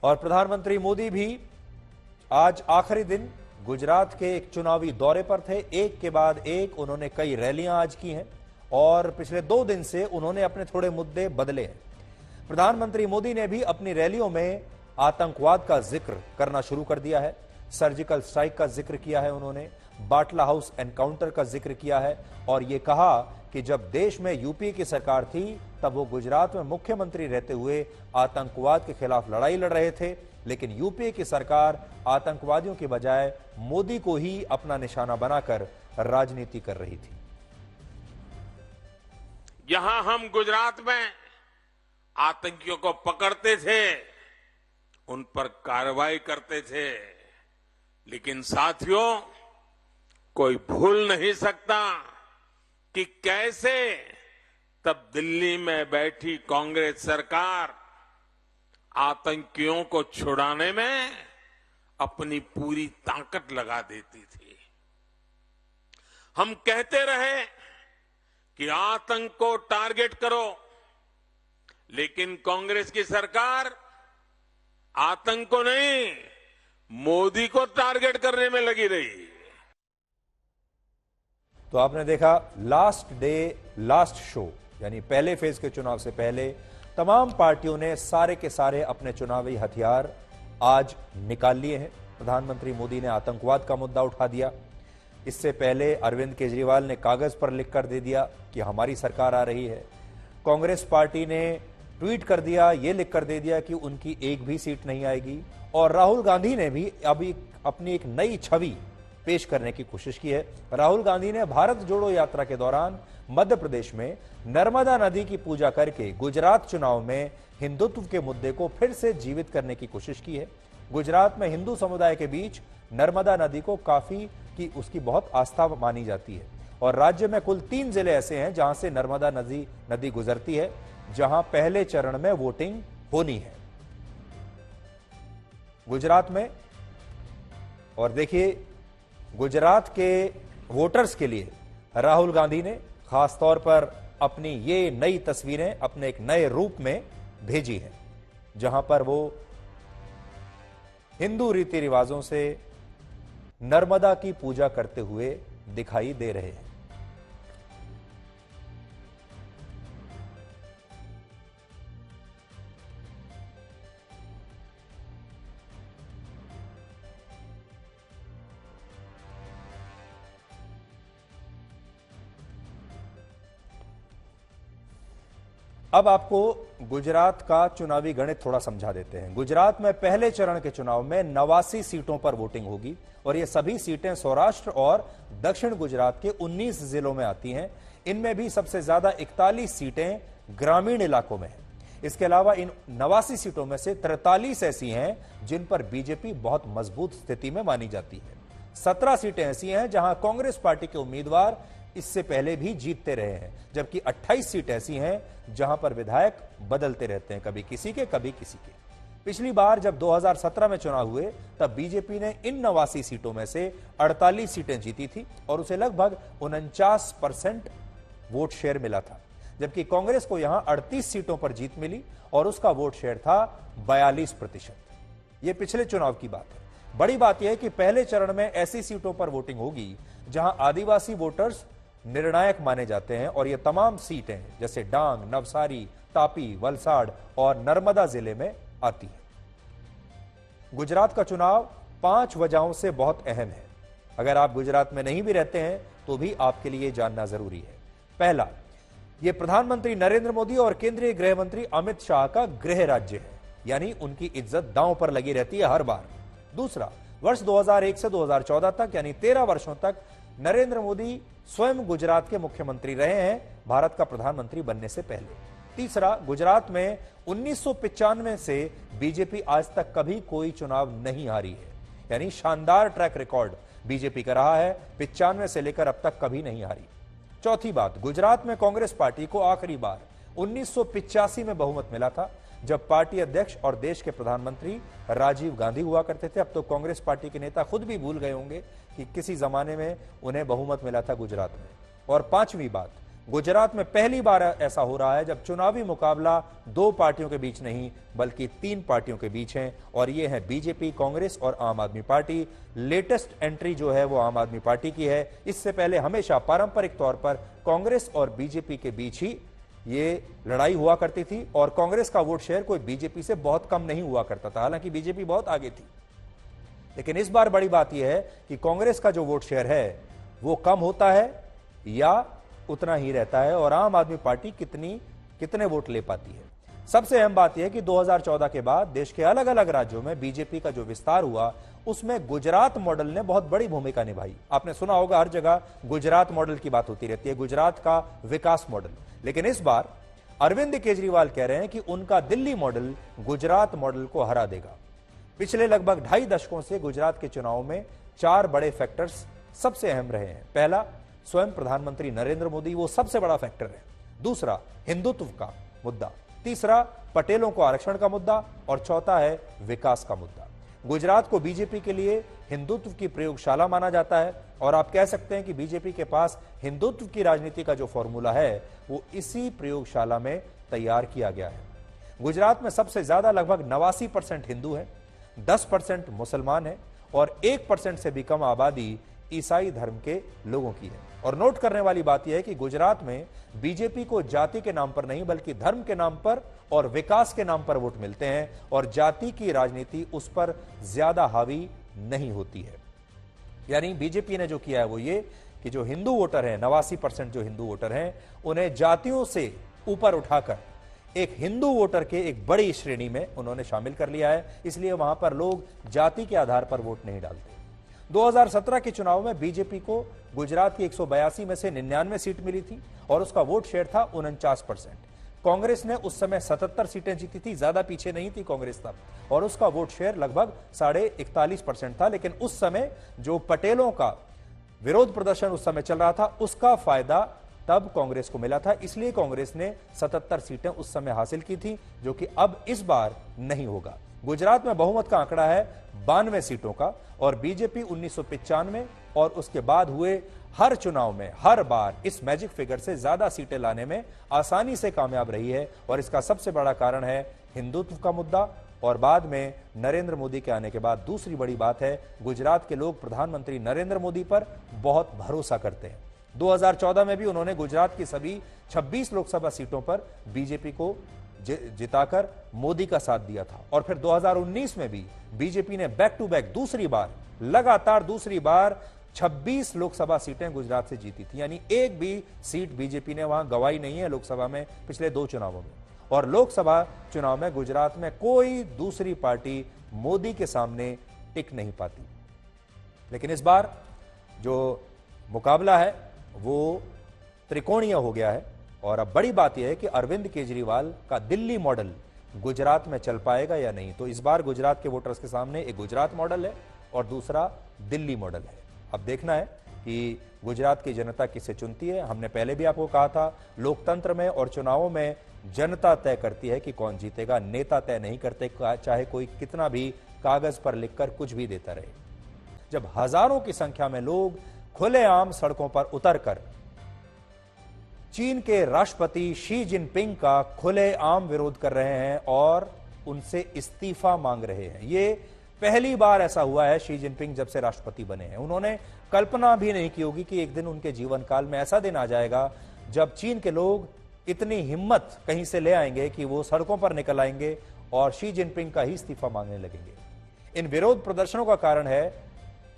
और प्रधानमंत्री मोदी भी आज आखिरी दिन गुजरात के एक चुनावी दौरे पर थे। एक के बाद एक उन्होंने कई रैलियां आज की हैं और पिछले 2 दिन से उन्होंने अपने थोड़े मुद्दे बदले हैं। प्रधानमंत्री मोदी ने भी अपनी रैलियों में आतंकवाद का जिक्र करना शुरू कर दिया है। सर्जिकल स्ट्राइक का जिक्र किया है उन्होंने, बाटला हाउस एनकाउंटर का जिक्र किया है और यह कहा कि जब देश में यूपीए की सरकार थी तब वो गुजरात में मुख्यमंत्री रहते हुए आतंकवाद के खिलाफ लड़ाई लड़ रहे थे, लेकिन यूपीए की सरकार आतंकवादियों के बजाय मोदी को ही अपना निशाना बनाकर राजनीति कर रही थी। जहां हम गुजरात में आतंकियों को पकड़ते थे, उन पर कार्रवाई करते थे, लेकिन साथियों कोई भूल नहीं सकता कि कैसे तब दिल्ली में बैठी कांग्रेस सरकार आतंकियों को छुड़ाने में अपनी पूरी ताकत लगा देती थी। हम कहते रहे कि आतंक को टारगेट करो, लेकिन कांग्रेस की सरकार आतंक को नहीं, मोदी को टारगेट करने में लगी रही। तो आपने देखा लास्ट डे लास्ट शो, यानी पहले फेज के चुनाव से पहले तमाम पार्टियों ने सारे के सारे अपने चुनावी हथियार आज निकाल लिए हैं। प्रधानमंत्री मोदी ने आतंकवाद का मुद्दा उठा दिया। इससे पहले अरविंद केजरीवाल ने कागज पर लिखकर दे दिया कि हमारी सरकार आ रही है। कांग्रेस पार्टी ने ट्वीट कर दिया, ये लिखकर दे दिया कि उनकी एक भी सीट नहीं आएगी। और राहुल गांधी ने भी अभी अपनी एक नई छवि पेश करने की कोशिश की है। राहुल गांधी ने भारत जोड़ो यात्रा के दौरान मध्य प्रदेश में नर्मदा नदी की पूजा करके गुजरात चुनाव में हिंदुत्व के मुद्दे को फिर से जीवित करने की कोशिश की है। गुजरात में हिंदू समुदाय के बीच नर्मदा नदी को काफी की उसकी बहुत आस्था मानी जाती है और राज्य में कुल 3 जिले ऐसे हैं जहां से नर्मदा नदी गुजरती है, जहां पहले चरण में वोटिंग होनी है गुजरात में। और देखिए, गुजरात के वोटर्स के लिए राहुल गांधी ने खासतौर पर अपनी ये नई तस्वीरें अपने एक नए रूप में भेजी हैं, जहां पर वो हिंदू रीति रिवाजों से नर्मदा की पूजा करते हुए दिखाई दे रहे हैं। अब आपको गुजरात का चुनावी गणित थोड़ा समझा देते हैं। गुजरात में पहले चरण के चुनाव में 89 सीटों पर वोटिंग होगी और ये सभी सीटें सौराष्ट्र और दक्षिण गुजरात के 19 जिलों में आती हैं। इनमें भी सबसे ज्यादा 41 सीटें ग्रामीण इलाकों में हैं। इसके अलावा इन 89 सीटों में से 43 ऐसी हैं जिन पर बीजेपी बहुत मजबूत स्थिति में मानी जाती है। 17 सीटें ऐसी हैं जहां कांग्रेस पार्टी के उम्मीदवार इससे पहले भी जीतते रहे हैं, जबकि 28 सीट ऐसी हैं जहां पर विधायक बदलते रहते हैं, कभी किसी के कभी किसी के। पिछली बार जब 2017 में चुनाव हुए तब बीजेपी ने इन 89 सीटों में से 48 सीटें जीती थी और उसे लगभग 49% वोट शेयर मिला था, जबकि कांग्रेस को यहां 38 सीटों पर जीत मिली और उसका वोट शेयर था 42%। यह पिछले चुनाव की बात है। बड़ी बात यह है कि पहले चरण में ऐसी सीटों पर वोटिंग होगी जहां आदिवासी वोटर्स निर्णायक माने जाते हैं और ये तमाम सीटें जैसे डांग, नवसारी, तापी, वलसाड़ और नर्मदा जिले में आती है। गुजरात का चुनाव 5 वजहों से बहुत अहम है। अगर आप गुजरात में नहीं भी रहते हैं तो भी आपके लिए जानना जरूरी है। पहला, यह प्रधानमंत्री नरेंद्र मोदी और केंद्रीय गृह मंत्री अमित शाह का गृह राज्य है। यानी उनकी इज्जत दांव पर लगी रहती है हर बार। दूसरा, वर्ष 2001 से 2014 तक यानी 13 वर्षों तक नरेंद्र मोदी स्वयं गुजरात के मुख्यमंत्री रहे हैं, भारत का प्रधानमंत्री बनने से पहले। तीसरा, गुजरात में 1995 से बीजेपी आज तक कभी कोई चुनाव नहीं हारी है, यानी शानदार ट्रैक रिकॉर्ड बीजेपी का रहा है, 95 से लेकर अब तक कभी नहीं हारी। चौथी बात, गुजरात में कांग्रेस पार्टी को आखिरी बार 1985 में बहुमत मिला था, जब पार्टी अध्यक्ष और देश के प्रधानमंत्री राजीव गांधी हुआ करते थे। अब तो कांग्रेस पार्टी के नेता खुद भी भूल गए होंगे कि किसी जमाने में उन्हें बहुमत मिला था गुजरात में। और पांचवी बात, गुजरात में पहली बार ऐसा हो रहा है जब चुनावी मुकाबला 2 पार्टियों के बीच नहीं बल्कि 3 पार्टियों के बीच है, और ये है बीजेपी, कांग्रेस और आम आदमी पार्टी। लेटेस्ट एंट्री जो है वो आम आदमी पार्टी की है। इससे पहले हमेशा पारंपरिक तौर पर कांग्रेस और बीजेपी के बीच ही ये लड़ाई हुआ करती थी, और कांग्रेस का वोट शेयर कोई बीजेपी से बहुत कम नहीं हुआ करता था, हालांकि बीजेपी बहुत आगे थी। लेकिन इस बार बड़ी बात यह है कि कांग्रेस का जो वोट शेयर है वो कम होता है या उतना ही रहता है, और आम आदमी पार्टी कितने वोट ले पाती है। सबसे अहम बात यह है कि 2014 के बाद देश के अलग अलग राज्यों में बीजेपी का जो विस्तार हुआ उसमें गुजरात मॉडल ने बहुत बड़ी भूमिका निभाई। आपने सुना होगा हर जगह गुजरात मॉडल की बात होती रहती है, गुजरात का विकास मॉडल। लेकिन इस बार अरविंद केजरीवाल कह रहे हैं कि उनका दिल्ली मॉडल गुजरात मॉडल को हरा देगा। पिछले लगभग 2.5 दशकों से गुजरात के चुनाव में 4 बड़े फैक्टर्स सबसे अहम रहे हैं। पहला, स्वयं प्रधानमंत्री नरेंद्र मोदी, वो सबसे बड़ा फैक्टर है। दूसरा, हिंदुत्व का मुद्दा। तीसरा, पटेलों को आरक्षण का मुद्दा, और चौथा है विकास का मुद्दा। गुजरात को बीजेपी के लिए हिंदुत्व की प्रयोगशाला माना जाता है, और आप कह सकते हैं कि बीजेपी के पास हिंदुत्व की राजनीति का जो फॉर्मूला है वो इसी प्रयोगशाला में तैयार किया गया है। गुजरात में सबसे ज्यादा लगभग 89% हिंदू है, 10% मुसलमान है, और 1% से भी कम आबादी ईसाई धर्म के लोगों की है। और नोट करने वाली बात यह है कि गुजरात में बीजेपी को जाति के नाम पर नहीं बल्कि धर्म के नाम पर और विकास के नाम पर वोट मिलते हैं, और जाति की राजनीति उस पर ज्यादा हावी नहीं होती है। यानी बीजेपी ने जो किया है वो ये कि जो हिंदू वोटर हैं, 89% जो हिंदू वोटर हैं, उन्हें जातियों से ऊपर उठाकर एक हिंदू वोटर के एक बड़ी श्रेणी में उन्होंने शामिल कर लिया है। इसलिए वहां पर लोग जाति के आधार पर वोट नहीं डालते। 2017 के चुनाव में बीजेपी को गुजरात की 182 में से 99 सीट मिली थी, और उसका वोट शेयर था 49%। कांग्रेस ने उस समय 77 सीटें जीती थी, ज्यादा पीछे नहीं थी कांग्रेस तब, और उसका वोट शेयर लगभग 41.5% था। लेकिन उस समय जो पटेलों का विरोध प्रदर्शन उस समय चल रहा था, उसका फायदा तब कांग्रेस को मिला था, इसलिए कांग्रेस ने 77 सीटें उस समय हासिल की थी, जो कि अब इस बार नहीं होगा। गुजरात में बहुमत का आंकड़ा है 92 सीटों का, और बीजेपी 1995 और उसके बाद हुए हर चुनाव में हर बार इस मैजिक फिगर से ज्यादा सीटें लाने में आसानी से कामयाब रही है। और इसका सबसे बड़ा कारण है हिंदुत्व का मुद्दा, और बाद में नरेंद्र मोदी के आने के बाद दूसरी बड़ी बात है, गुजरात के लोग प्रधानमंत्री नरेंद्र मोदी पर बहुत भरोसा करते हैं। 2014 में भी उन्होंने गुजरात की सभी 26 लोकसभा सीटों पर बीजेपी को जिताकर मोदी का साथ दिया था, और फिर 2019 में भी बीजेपी ने बैक टू बैक लगातार दूसरी बार 26 लोकसभा सीटें गुजरात से जीती थी। यानी एक भी सीट बीजेपी ने वहां गंवाई नहीं है लोकसभा में पिछले 2 चुनावों में। और लोकसभा चुनाव में गुजरात में कोई दूसरी पार्टी मोदी के सामने टिक नहीं पाती। लेकिन इस बार जो मुकाबला है वो त्रिकोणीय हो गया है, और अब बड़ी बात यह है कि अरविंद केजरीवाल का दिल्ली मॉडल गुजरात में चल पाएगा या नहीं। तो इस बार गुजरात के वोटर्स के सामने एक गुजरात मॉडल है और दूसरा दिल्ली मॉडल है। अब देखना है कि गुजरात की जनता किसे चुनती है। हमने पहले भी आपको कहा था, लोकतंत्र में और चुनावों में जनता तय करती है कि कौन जीतेगा, नेता तय नहीं करते, चाहे कोई कितना भी कागज पर लिखकर कुछ भी देता रहे। जब हजारों की संख्या में लोग खुलेआम सड़कों पर उतरकर चीन के राष्ट्रपति शी जिनपिंग का खुलेआम विरोध कर रहे हैं और उनसे इस्तीफा मांग रहे हैं, ये पहली बार ऐसा हुआ है शी जिनपिंग जब से राष्ट्रपति बने हैं। उन्होंने कल्पना भी नहीं की होगी कि एक दिन उनके जीवन काल में ऐसा दिन आ जाएगा जब चीन के लोग इतनी हिम्मत कहीं से ले आएंगे कि वो सड़कों पर निकल आएंगे और शी जिनपिंग का ही इस्तीफा मांगने लगेंगे। इन विरोध प्रदर्शनों का कारण है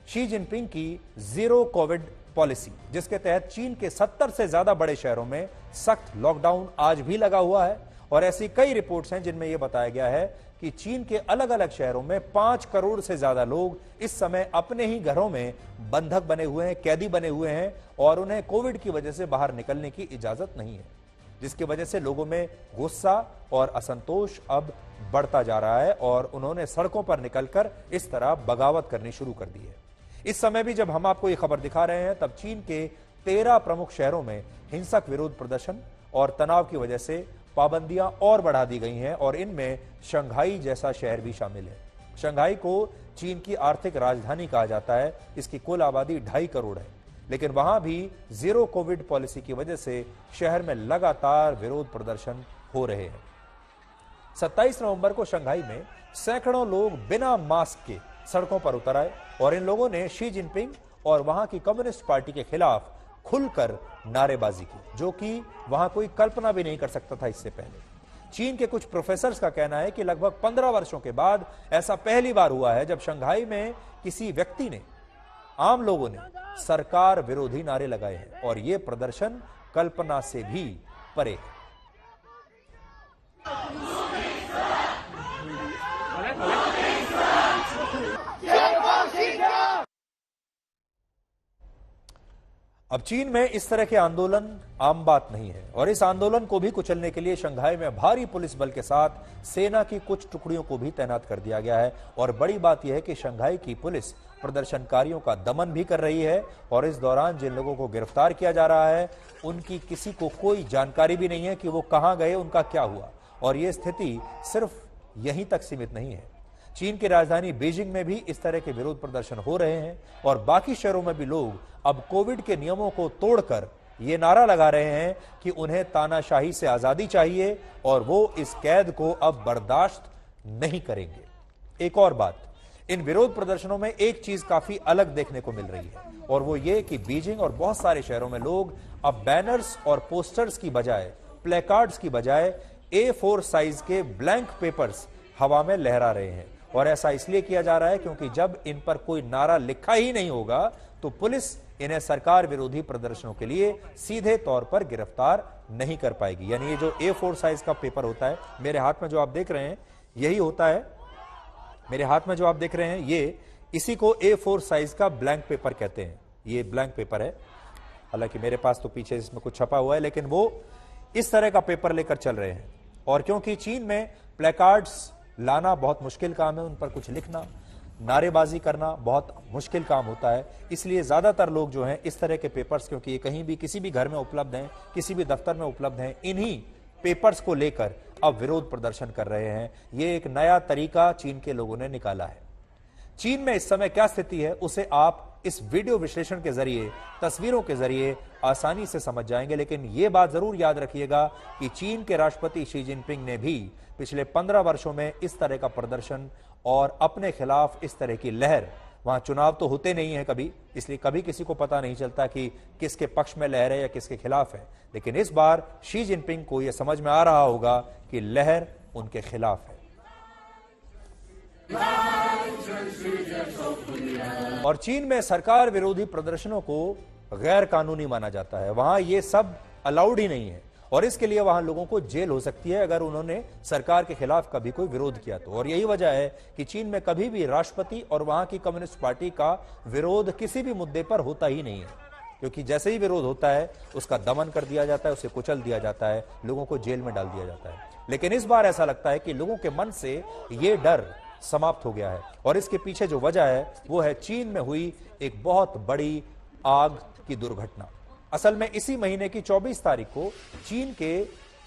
शी जिनपिंग की जीरो कोविड पॉलिसी, जिसके तहत चीन के 70 से ज्यादा बड़े शहरों में सख्त लॉकडाउन आज भी लगा हुआ है और ऐसी कई रिपोर्ट्स हैं जिनमें यह बताया गया है कि चीन के अलग अलग शहरों में 5 करोड़ से ज्यादा लोग इस समय अपने ही घरों में बंधक बने हुए हैं, कैदी बने हुए हैं और उन्हें कोविड की वजह से बाहर निकलने की इजाजत नहीं है, जिसकी वजह से लोगों में गुस्सा और असंतोष अब बढ़ता जा रहा है और उन्होंने सड़कों पर निकलकर इस तरह बगावत करनी शुरू कर दी है। इस समय भी जब हम आपको ये खबर दिखा रहे हैं तब चीन के 13 प्रमुख शहरों में हिंसक विरोध प्रदर्शन और तनाव की वजह से पाबंदियां और बढ़ा दी गई हैं और इनमें शंघाई जैसा शहर भी शामिल है। शंघाई को चीन की आर्थिक राजधानी कहा जाता है। इसकी कुल आबादी 2.5 करोड़ है, लेकिन वहां भी जीरो कोविड पॉलिसी की वजह से शहर में लगातार विरोध प्रदर्शन हो रहे हैं। 27 नवंबर को शंघाई में सैकड़ों लोग बिना मास्क के सड़कों पर उतर आए और इन लोगों ने शी जिनपिंग और वहां की कम्युनिस्ट पार्टी के खिलाफ खुलकर नारेबाजी की, जो कि वहां कोई कल्पना भी नहीं कर सकता था इससे पहले। चीन के कुछ प्रोफेसर्स का कहना है कि लगभग 15 वर्षों के बाद ऐसा पहली बार हुआ है जब शंघाई में किसी व्यक्ति ने, आम लोगों ने सरकार विरोधी नारे लगाए हैं और यह प्रदर्शन कल्पना से भी परे है। अब चीन में इस तरह के आंदोलन आम बात नहीं है और इस आंदोलन को भी कुचलने के लिए शंघाई में भारी पुलिस बल के साथ सेना की कुछ टुकड़ियों को भी तैनात कर दिया गया है। और बड़ी बात यह है कि शंघाई की पुलिस प्रदर्शनकारियों का दमन भी कर रही है और इस दौरान जिन लोगों को गिरफ्तार किया जा रहा है उनकी किसी को कोई जानकारी भी नहीं है कि वो कहां गए, उनका क्या हुआ। और यह स्थिति सिर्फ यहीं तक सीमित नहीं है। चीन की राजधानी बीजिंग में भी इस तरह के विरोध प्रदर्शन हो रहे हैं और बाकी शहरों में भी लोग अब कोविड के नियमों को तोड़कर ये नारा लगा रहे हैं कि उन्हें तानाशाही से आजादी चाहिए और वो इस कैद को अब बर्दाश्त नहीं करेंगे। एक और बात, इन विरोध प्रदर्शनों में एक चीज काफी अलग देखने को मिल रही है और वो ये कि बीजिंग और बहुत सारे शहरों में लोग अब बैनर्स और पोस्टर्स की बजाय, प्लेकार्ड्स की बजाय A4 साइज के ब्लैंक पेपर्स हवा में लहरा रहे हैं। और ऐसा इसलिए किया जा रहा है क्योंकि जब इन पर कोई नारा लिखा ही नहीं होगा तो पुलिस इन्हें सरकार विरोधी प्रदर्शनों के लिए सीधे तौर पर गिरफ्तार नहीं कर पाएगी। यानी ये जो A4 साइज का पेपर होता है, मेरे हाथ में जो आप देख रहे हैं यही होता है, मेरे हाथ में जो आप देख रहे हैं ये, इसी को A4 साइज का ब्लैंक पेपर कहते हैं। ये ब्लैंक पेपर है, हालांकि मेरे पास तो पीछे इसमें कुछ छपा हुआ है, लेकिन वो इस तरह का पेपर लेकर चल रहे हैं। और क्योंकि चीन में प्लेकार्ड्स लाना बहुत मुश्किल काम है, उन पर कुछ लिखना, नारेबाजी करना बहुत मुश्किल काम होता है, इसलिए ज्यादातर लोग जो हैं इस तरह के पेपर्स, क्योंकि ये कहीं भी किसी भी घर में उपलब्ध हैं, किसी भी दफ्तर में उपलब्ध हैं, इन्हीं पेपर्स को लेकर अब विरोध प्रदर्शन कर रहे हैं। ये एक नया तरीका चीन के लोगों ने निकाला है। चीन में इस समय क्या स्थिति है उसे आप इस वीडियो विश्लेषण के जरिए, तस्वीरों के जरिए आसानी से समझ जाएंगे। लेकिन यह बात जरूर याद रखिएगा कि चीन के राष्ट्रपति शी जिनपिंग ने भी पिछले 15 वर्षों में इस तरह का प्रदर्शन और अपने खिलाफ इस तरह की लहर, वहां चुनाव तो होते नहीं है कभी, इसलिए कभी किसी को पता नहीं चलता कि किसके पक्ष में लहर है या किसके खिलाफ है, लेकिन इस बार शी जिनपिंग को यह समझ में आ रहा होगा कि लहर उनके खिलाफ है। और चीन में सरकार विरोधी प्रदर्शनों को गैर कानूनी माना जाता है, वहां ये सब अलाउड ही नहीं है और इसके लिए वहां लोगों को जेल हो सकती है अगर उन्होंने सरकार के खिलाफ कभी कोई विरोध किया तो। और यही वजह है कि चीन में कभी भी राष्ट्रपति और वहां की कम्युनिस्ट पार्टी का विरोध किसी भी मुद्दे पर होता ही नहीं है, क्योंकि जैसे ही विरोध होता है उसका दमन कर दिया जाता है, उसे कुचल दिया जाता है, लोगों को जेल में डाल दिया जाता है। लेकिन इस बार ऐसा लगता है कि लोगों के मन से ये डर समाप्त हो गया है और इसके पीछे जो वजह है वो है चीन में हुई एक बहुत बड़ी आग की दुर्घटना। असल में इसी महीने की 24 तारीख को चीन के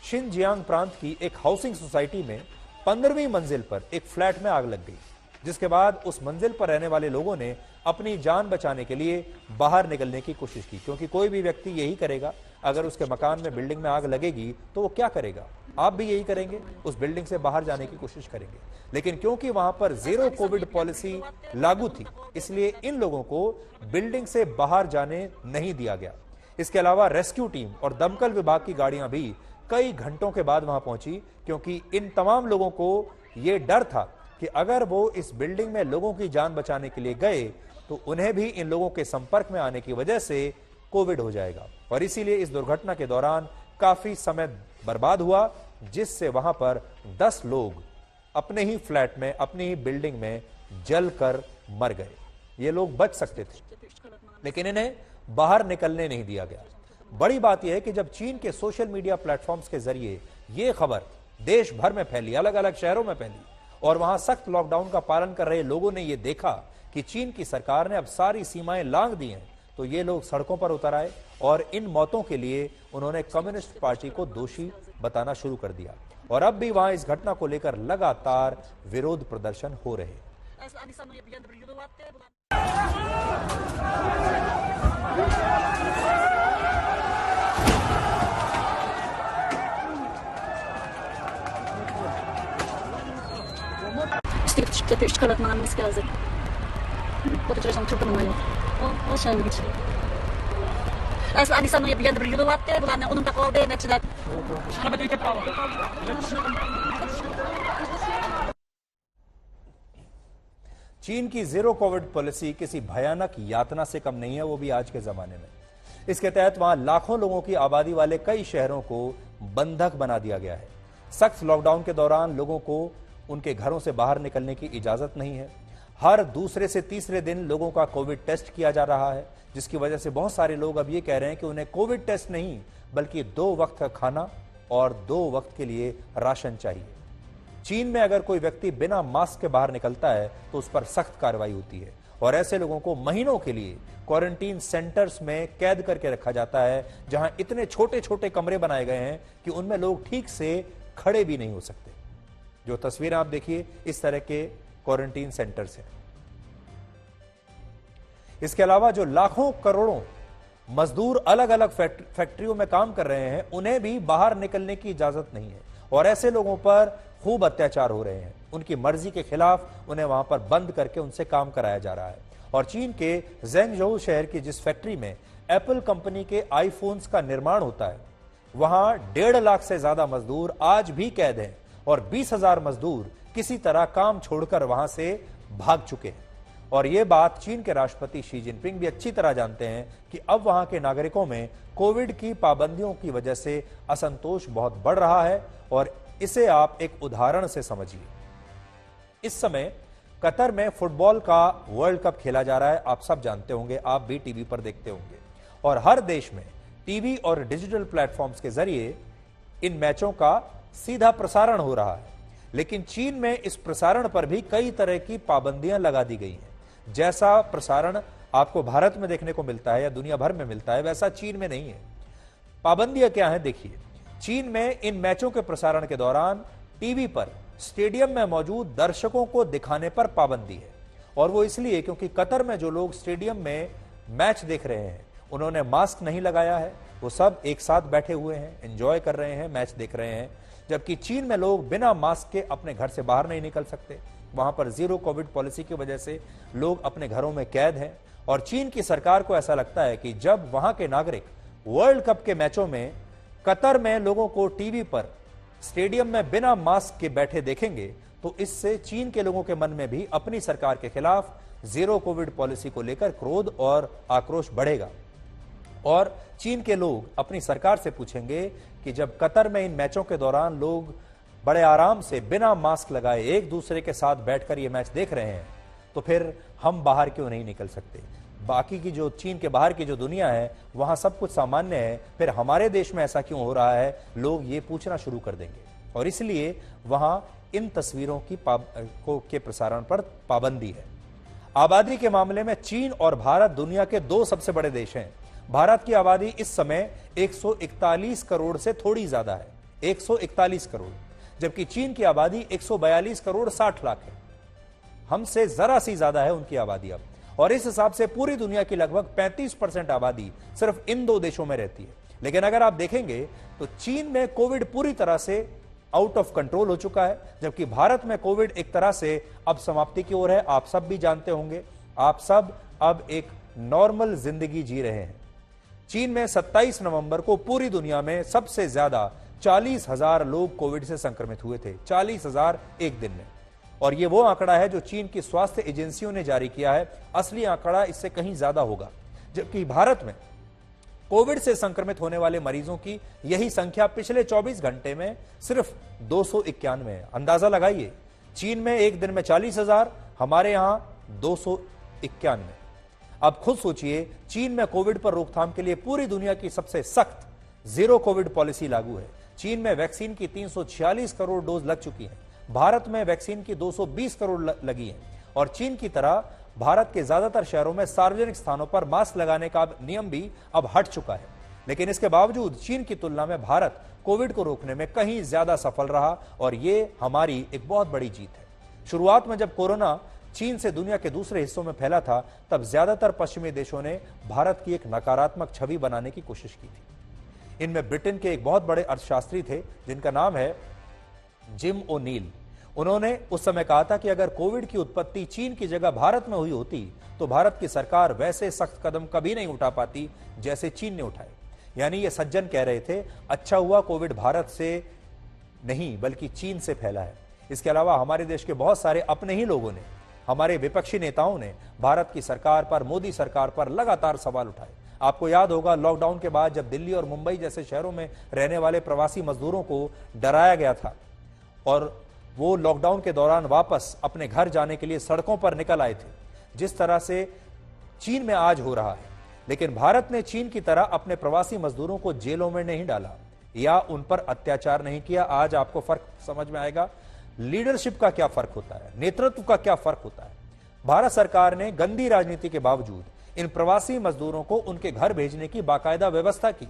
शिनजियांग प्रांत की एक हाउसिंग सोसाइटी में 15वीं मंजिल पर एक फ्लैट में आग लग गई, जिसके बाद उस मंजिल पर रहने वाले लोगों ने अपनी जान बचाने के लिए बाहर निकलने की कोशिश की, क्योंकि कोई भी व्यक्ति यही करेगा। अगर उसके मकान में, बिल्डिंग में आग लगेगी तो वो क्या करेगा? आप भी यही करेंगे, उस बिल्डिंग से बाहर जाने की कोशिश करेंगे। लेकिन क्योंकि वहां पर जीरो कोविड पॉलिसी लागू थी, इसलिए इन लोगों को बिल्डिंग से बाहर जाने नहीं दिया गया। इसके अलावा रेस्क्यू टीम और दमकल विभाग की गाड़ियां भी कई घंटों के बाद वहां पहुंची, क्योंकि इन तमाम लोगों को यह डर था कि अगर वो इस बिल्डिंग में लोगों की जान बचाने के लिए गए तो उन्हें भी इन लोगों के संपर्क में आने की वजह से कोविड हो जाएगा। और इसीलिए इस दुर्घटना के दौरान काफी समय बर्बाद हुआ जिससे वहां पर 10 लोग अपने ही फ्लैट में, अपनी ही बिल्डिंग में जलकर मर गए। ये लोग बच सकते थे, लेकिन इन्हें बाहर निकलने नहीं दिया गया। बड़ी बात यह है कि जब चीन के सोशल मीडिया प्लेटफॉर्म्स के जरिए यह खबर देश भर में फैली, अलग अलग शहरों में फैली, और वहां सख्त लॉकडाउन का पालन कर रहे लोगों ने यह देखा कि चीन की सरकार ने अब सारी सीमाएं लांघ दी हैं, तो ये लोग सड़कों पर उतर आए और इन मौतों के लिए उन्होंने कम्युनिस्ट पार्टी को दोषी बताना शुरू कर दिया। और अब भी वहां इस घटना को लेकर लगातार विरोध प्रदर्शन हो रहे हैं। Tepe çıkartmamız lazım. Potrebbero tutto male. O sangue. Ani sanno je bigyan brilluatte, volane onun takove nečda. चीन की जीरो कोविड पॉलिसी किसी भयानक यातना से कम नहीं है, वो भी आज के जमाने में। इसके तहत वहां लाखों लोगों की आबादी वाले कई शहरों को बंधक बना दिया गया है। सख्त लॉकडाउन के दौरान लोगों को उनके घरों से बाहर निकलने की इजाजत नहीं है। हर दूसरे से तीसरे दिन लोगों का कोविड टेस्ट किया जा रहा है, जिसकी वजह से बहुत सारे लोग अब ये कह रहे हैं कि उन्हें कोविड टेस्ट नहीं बल्कि 2 वक्त का खाना और 2 वक्त के लिए राशन चाहिए। चीन में अगर कोई व्यक्ति बिना मास्क के बाहर निकलता है तो उस पर सख्त कार्रवाई होती है और ऐसे लोगों को महीनों के लिए क्वारंटीन सेंटर्स में कैद करके रखा जाता है, जहां इतने छोटे छोटे कमरे बनाए गए हैं कि उनमें लोग ठीक से खड़े भी नहीं हो सकते। जो तस्वीरें आप देखिए इस तरह के क्वारंटीन सेंटर्स हैं। इसके अलावा जो लाखों करोड़ों मजदूर अलग अलग फैक्ट्रियों में काम कर रहे हैं, उन्हें भी बाहर निकलने की इजाजत नहीं है और ऐसे लोगों पर खूब अत्याचार हो रहे हैं। उनकी मर्जी के खिलाफ उन्हें वहां पर बंद करके उनसे काम कराया जा रहा है। और चीन के ज़ेंगझोउ शहर की जिस फैक्ट्री में एप्पल कंपनी के आईफोन्स का निर्माण होता है, वहां 1.5 लाख से ज्यादा मजदूर आज भी कैद हैं और 20,000 मजदूर किसी तरह काम छोड़कर वहां से भाग चुके हैं। और यह बात चीन के राष्ट्रपति शी जिनपिंग भी अच्छी तरह जानते हैं कि अब वहां के नागरिकों में कोविड की पाबंदियों की वजह से असंतोष बहुत बढ़ रहा है। और इसे आप एक उदाहरण से समझिए। इस समय कतर में फुटबॉल का वर्ल्ड कप खेला जा रहा है, आप सब जानते होंगे, आप भी टीवी पर देखते होंगे और हर देश में टीवी और डिजिटल प्लेटफॉर्म्स के जरिए इन मैचों का सीधा प्रसारण हो रहा है। लेकिन चीन में इस प्रसारण पर भी कई तरह की पाबंदियां लगा दी गई हैं। जैसा प्रसारण आपको भारत में देखने को मिलता है या दुनिया भर में मिलता है, वैसा चीन में नहीं है। पाबंदियां क्या हैं देखिए। चीन में इन मैचों के प्रसारण के दौरान टीवी पर स्टेडियम में मौजूद दर्शकों को दिखाने पर पाबंदी है और वो इसलिए क्योंकि कतर में जो लोग स्टेडियम में मैच देख रहे हैं उन्होंने मास्क नहीं लगाया है, वो सब एक साथ बैठे हुए हैं, एंजॉय कर रहे हैं, मैच देख रहे हैं। जबकि चीन में लोग बिना मास्क के अपने घर से बाहर नहीं निकल सकते। वहां पर जीरो कोविड पॉलिसी की वजह से लोग अपने घरों में कैद हैं और चीन की सरकार को ऐसा लगता है कि जब वहां के नागरिक वर्ल्ड कप के मैचों में कतर में लोगों को टीवी पर स्टेडियम में बिना मास्क के बैठे देखेंगे तो इससे चीन के लोगों के मन में भी अपनी सरकार के खिलाफ जीरो कोविड पॉलिसी को लेकर क्रोध और आक्रोश बढ़ेगा। और चीन के लोग अपनी सरकार से पूछेंगे कि जब कतर में इन मैचों के दौरान लोग बड़े आराम से बिना मास्क लगाए एक दूसरे के साथ बैठकर ये मैच देख रहे हैं तो फिर हम बाहर क्यों नहीं निकल सकते। बाकी की जो चीन के बाहर की जो दुनिया है वहां सब कुछ सामान्य है, फिर हमारे देश में ऐसा क्यों हो रहा है, लोग ये पूछना शुरू कर देंगे। और इसलिए वहां इन तस्वीरों की के प्रसारण पर पाबंदी है। आबादी के मामले में चीन और भारत दुनिया के 2 सबसे बड़े देश हैं। भारत की आबादी इस समय 141 करोड़ से थोड़ी ज्यादा है, 141 करोड़, जबकि चीन की आबादी 142 करोड़ 60 लाख है। हमसे जरा सी ज्यादा है उनकी आबादी अब। और इस हिसाब से पूरी दुनिया की लगभग 35% आबादी सिर्फ इन 2 देशों में रहती है। लेकिन अगर आप देखेंगे तो चीन में कोविड पूरी तरह से आउट ऑफ कंट्रोल हो चुका है, जबकि भारत में कोविड एक तरह से अब समाप्ति की ओर है। आप सब भी जानते होंगे, आप सब अब एक नॉर्मल जिंदगी जी रहे हैं। चीन में 27 नवंबर को पूरी दुनिया में सबसे ज्यादा 40,000 लोग कोविड से संक्रमित हुए थे, 40,000 एक दिन में। और यह वो आंकड़ा है जो चीन की स्वास्थ्य एजेंसियों ने जारी किया है। असली आंकड़ा इससे कहीं ज्यादा होगा। जबकि भारत में कोविड से संक्रमित होने वाले मरीजों की यही संख्या पिछले 24 घंटे में सिर्फ 291 है। अंदाजा लगाइए, चीन में एक दिन में 40,000, हमारे यहां 291। अब खुद सोचिए, चीन में कोविड पर रोकथाम के लिए पूरी दुनिया की सबसे सख्त जीरो कोविड पॉलिसी लागू है। चीन में वैक्सीन की 346 करोड़ डोज लग चुकी हैं। भारत में वैक्सीन की 220 करोड़ लगी हैं और चीन की तरह भारत के ज्यादातर शहरों में सार्वजनिक स्थानों पर मास्क लगाने का नियम भी अब हट चुका है। लेकिन इसके बावजूद चीन की तुलना में भारत कोविड को रोकने में कहीं ज्यादा सफल रहा और ये हमारी एक बहुत बड़ी जीत है। शुरुआत में जब कोरोना चीन से दुनिया के दूसरे हिस्सों में फैला था, तब ज्यादातर पश्चिमी देशों ने भारत की एक नकारात्मक छवि बनाने की कोशिश की थी। इनमें ब्रिटेन के एक बहुत बड़े अर्थशास्त्री थे जिनका नाम है जिम ओ'नील। उन्होंने उस समय कहा था कि अगर कोविड की उत्पत्ति चीन की जगह भारत में हुई होती तो भारत की सरकार वैसे सख्त कदम कभी नहीं उठा पाती जैसे चीन ने उठाए। यानी ये सज्जन कह रहे थे, अच्छा हुआ कोविड भारत से नहीं बल्कि चीन से फैला है। इसके अलावा हमारे देश के बहुत सारे अपने ही लोगों ने, हमारे विपक्षी नेताओं ने भारत की सरकार पर, मोदी सरकार पर लगातार सवाल उठाए। आपको याद होगा, लॉकडाउन के बाद जब दिल्ली और मुंबई जैसे शहरों में रहने वाले प्रवासी मजदूरों को डराया गया था और वो लॉकडाउन के दौरान वापस अपने घर जाने के लिए सड़कों पर निकल आए थे, जिस तरह से चीन में आज हो रहा है। लेकिन भारत ने चीन की तरह अपने प्रवासी मजदूरों को जेलों में नहीं डाला या उन पर अत्याचार नहीं किया। आज आपको फर्क समझ में आएगा, लीडरशिप का क्या फर्क होता है, नेतृत्व का क्या फर्क होता है। भारत सरकार ने गंदी राजनीति के बावजूद इन प्रवासी मजदूरों को उनके घर भेजने की बाकायदा व्यवस्था की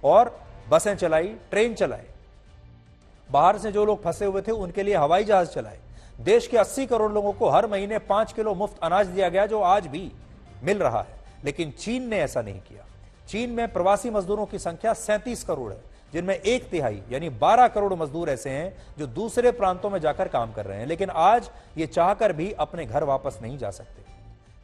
और बसें चलाई, ट्रेन चलाए, बाहर से जो लोग फंसे हुए थे उनके लिए हवाई जहाज चलाए। देश के 80 करोड़ लोगों को हर महीने 5 किलो मुफ्त अनाज दिया गया, जो आज भी मिल रहा है। लेकिन चीन ने ऐसा नहीं किया। चीन में प्रवासी मजदूरों की संख्या 37 करोड़ है, जिनमें 1/3 यानी 12 करोड़ मजदूर ऐसे हैं जो दूसरे प्रांतों में जाकर काम कर रहे हैं, लेकिन आज ये चाहकर भी अपने घर वापस नहीं जा सकते।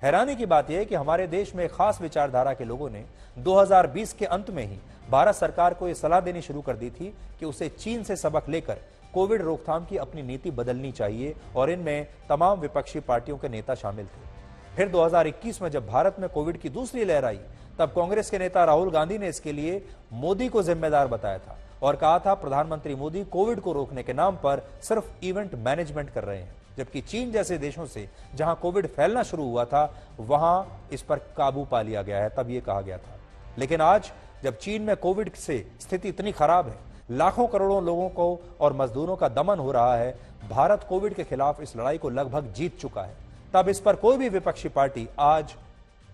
हैरानी की बात यह है कि हमारे देश में खास विचारधारा के लोगों ने 2020 के अंत में ही भारत सरकार को यह सलाह देनी शुरू कर दी थी कि उसे चीन से सबक लेकर कोविड रोकथाम की अपनी नीति बदलनी चाहिए और इनमें तमाम विपक्षी पार्टियों के नेता शामिल थे। फिर 2021 में जब भारत में कोविड की दूसरी लहर आई, तब कांग्रेस के नेता राहुल गांधी ने इसके लिए मोदी को जिम्मेदार बताया था और कहा था प्रधानमंत्री मोदी कोविड को रोकने के नाम पर सिर्फ इवेंट मैनेजमेंट कर रहे हैं, जबकि चीन जैसे देशों से जहां कोविड फैलना शुरू हुआ था वहां इस पर काबू पा लिया गया है, तब यह कहा गया था। लेकिन आज जब चीन में कोविड से स्थिति इतनी खराब है, लाखों करोड़ों लोगों को और मजदूरों का दमन हो रहा है, भारत कोविड के खिलाफ इस लड़ाई को लगभग जीत चुका है, तब इस पर कोई भी विपक्षी पार्टी आज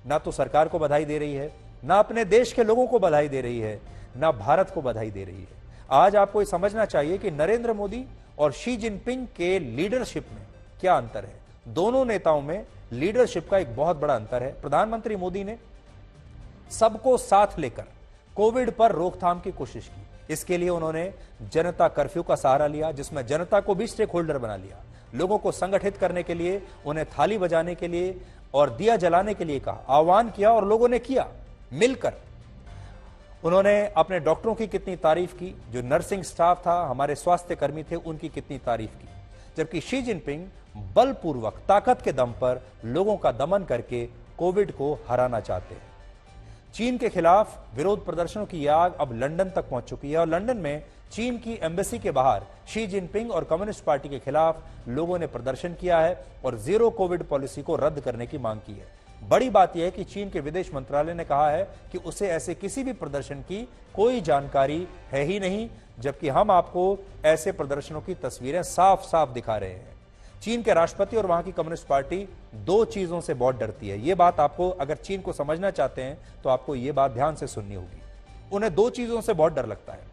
ना तो सरकार को बधाई दे रही है, ना अपने देश के लोगों को बधाई दे रही है, ना भारत को बधाई दे रही है। आज आपको ये समझना चाहिए कि नरेंद्र मोदी और शी जिनपिंग के लीडरशिप में क्या अंतर है। दोनों नेताओं में लीडरशिप का एक बहुत बड़ा अंतर है। प्रधानमंत्री मोदी ने सबको साथ लेकर कोविड पर रोकथाम की कोशिश की। इसके लिए उन्होंने जनता कर्फ्यू का सहारा लिया, जिसमें जनता को भी स्टेक होल्डर बना लिया। लोगों को संगठित करने के लिए, उन्हें थाली बजाने के लिए और दिया जलाने के लिए कहा, आह्वान किया और लोगों ने किया मिलकर। उन्होंने अपने डॉक्टरों की कितनी तारीफ की, जो नर्सिंग स्टाफ था, हमारे स्वास्थ्य कर्मी थे, उनकी कितनी तारीफ की। जबकि शी जिनपिंग बलपूर्वक ताकत के दम पर लोगों का दमन करके कोविड को हराना चाहते हैं। चीन के खिलाफ विरोध प्रदर्शनों की आग अब लंदन तक पहुंच चुकी है और लंदन में चीन की एम्बेसी के बाहर शी जिनपिंग और कम्युनिस्ट पार्टी के खिलाफ लोगों ने प्रदर्शन किया है और जीरो कोविड पॉलिसी को रद्द करने की मांग की है। बड़ी बात यह है कि चीन के विदेश मंत्रालय ने कहा है कि उसे ऐसे किसी भी प्रदर्शन की कोई जानकारी है ही नहीं, जबकि हम आपको ऐसे प्रदर्शनों की तस्वीरें साफ साफ दिखा रहे हैं। चीन के राष्ट्रपति और वहां की कम्युनिस्ट पार्टी दो चीजों से बहुत डरती है। यह बात आपको, अगर चीन को समझना चाहते हैं तो आपको यह बात ध्यान से सुननी होगी। उन्हें दो चीजों से बहुत डर लगता है।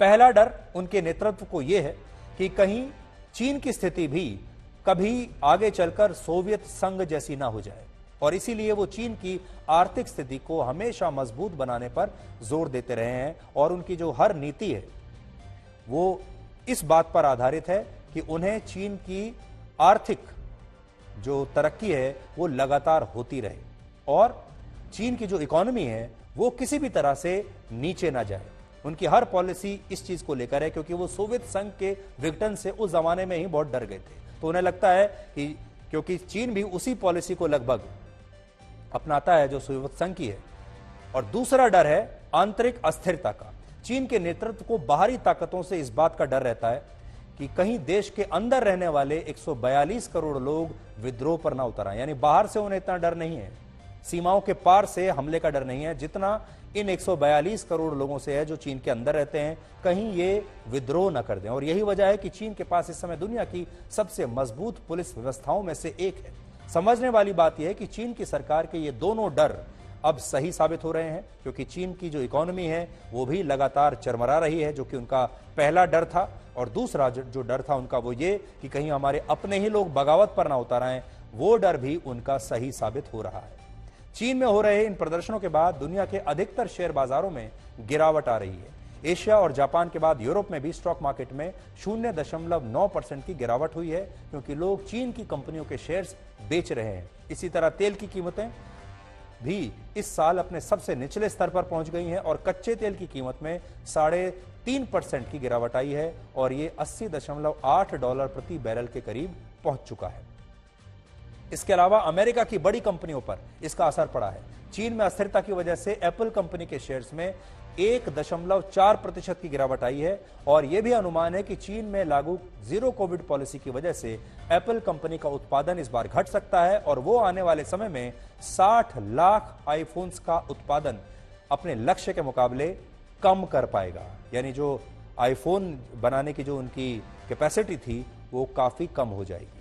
पहला डर उनके नेतृत्व को यह है कि कहीं चीन की स्थिति भी कभी आगे चलकर सोवियत संघ जैसी ना हो जाए और इसीलिए वो चीन की आर्थिक स्थिति को हमेशा मजबूत बनाने पर जोर देते रहे हैं और उनकी जो हर नीति है वो इस बात पर आधारित है कि उन्हें चीन की आर्थिक जो तरक्की है वो लगातार होती रहे और चीन की जो इकोनॉमी है वो किसी भी तरह से नीचे ना जाए। उनकी हर पॉलिसी इस चीज को लेकर है क्योंकि वो सोवियत संघ के विघटन से उस जमाने में ही बहुत डर गए थे। तो उन्हें लगता है कि क्योंकि चीन भी उसी पॉलिसी को लगभग अपनाता है जो सोवियत संघ की है, और दूसरा डर है आंतरिक अस्थिरता का। चीन के नेतृत्व को बाहरी ताकतों से इस बात का डर रहता है कि कहीं देश के अंदर रहने वाले 142 करोड़ लोग विद्रोह पर ना उतर आए। यानी बाहर से उन्हें इतना डर नहीं है, सीमाओं के पार से हमले का डर नहीं है, जितना इन 142 करोड़ लोगों से है जो चीन के अंदर रहते हैं, कहीं ये विद्रोह न कर दें। और यही वजह है कि चीन के पास इस समय दुनिया की सबसे मजबूत पुलिस व्यवस्थाओं में से एक है। समझने वाली बात यह है कि चीन की सरकार के ये दोनों डर अब सही साबित हो रहे हैं, क्योंकि चीन की जो इकोनॉमी है वो भी लगातार चरमरा रही है, जो कि उनका पहला डर था। और दूसरा जो डर था उनका वो ये कि कहीं हमारे अपने ही लोग बगावत पर ना उतर आएं, वो डर भी उनका सही साबित हो रहा है। चीन में हो रहे इन प्रदर्शनों के बाद दुनिया के अधिकतर शेयर बाजारों में गिरावट आ रही है। एशिया और जापान के बाद यूरोप में भी स्टॉक मार्केट में 0.9% की गिरावट हुई है, क्योंकि लोग चीन की कंपनियों के शेयर्स बेच रहे हैं। इसी तरह तेल की कीमतें भी इस साल अपने सबसे निचले स्तर पर पहुंच गई हैं और कच्चे तेल की कीमत में 3.5% की गिरावट आई है और ये $80.8 प्रति बैरल के करीब पहुंच चुका है। इसके अलावा अमेरिका की बड़ी कंपनियों पर इसका असर पड़ा है। चीन में अस्थिरता की वजह से एप्पल कंपनी के शेयर्स में 1.4% की गिरावट आई है और यह भी अनुमान है कि चीन में लागू जीरो कोविड पॉलिसी की वजह से एप्पल कंपनी का उत्पादन इस बार घट सकता है और वो आने वाले समय में 60 लाख आईफोन्स का उत्पादन अपने लक्ष्य के मुकाबले कम कर पाएगा। यानी जो आईफोन बनाने की जो उनकी कैपेसिटी थी वो काफी कम हो जाएगी।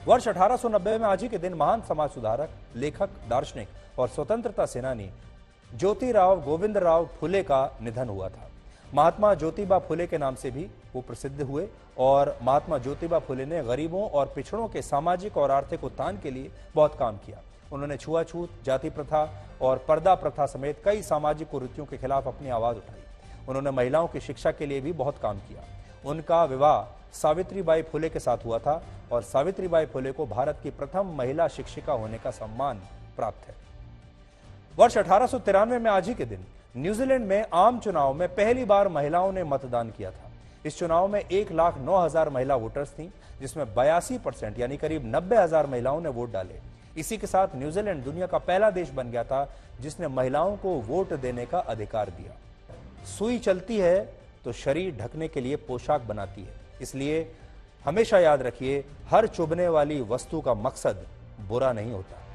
वर्ष 1890 में आज ही के दिन महान समाज सुधारक, लेखक, दार्शनिक और स्वतंत्रता सेनानी ज्योतिराव गोविंदराव फुले का निधन हुआ था। महात्मा ज्योतिबा फुले के नाम से भी वो प्रसिद्ध हुए और महात्मा ज्योतिबा फुले ने गरीबों और पिछड़ों के सामाजिक और आर्थिक उत्थान के लिए बहुत काम किया। उन्होंने छुआछूत, जाति प्रथा और पर्दा प्रथा समेत कई सामाजिक कुरीतियों के खिलाफ अपनी आवाज उठाई। उन्होंने महिलाओं की शिक्षा के लिए भी बहुत काम किया। उनका विवाह सावित्रीबाई फुले के साथ हुआ था और सावित्रीबाई फुले को भारत की प्रथम महिला शिक्षिका होने का सम्मान प्राप्त है। वर्ष 1893 में आज ही के दिन न्यूजीलैंड में आम चुनाव में पहली बार महिलाओं ने मतदान किया था। इस चुनाव में 1,09,000 महिला वोटर्स थीं, जिसमें 82% यानी करीब 90,000 महिलाओं ने वोट डाले। इसी के साथ न्यूजीलैंड दुनिया का पहला देश बन गया था जिसने महिलाओं को वोट देने का अधिकार दिया। सुई चलती है तो शरीर ढकने के लिए पोशाक बनाती है, इसलिए हमेशा याद रखिए, हर चुभने वाली वस्तु का मकसद बुरा नहीं होता।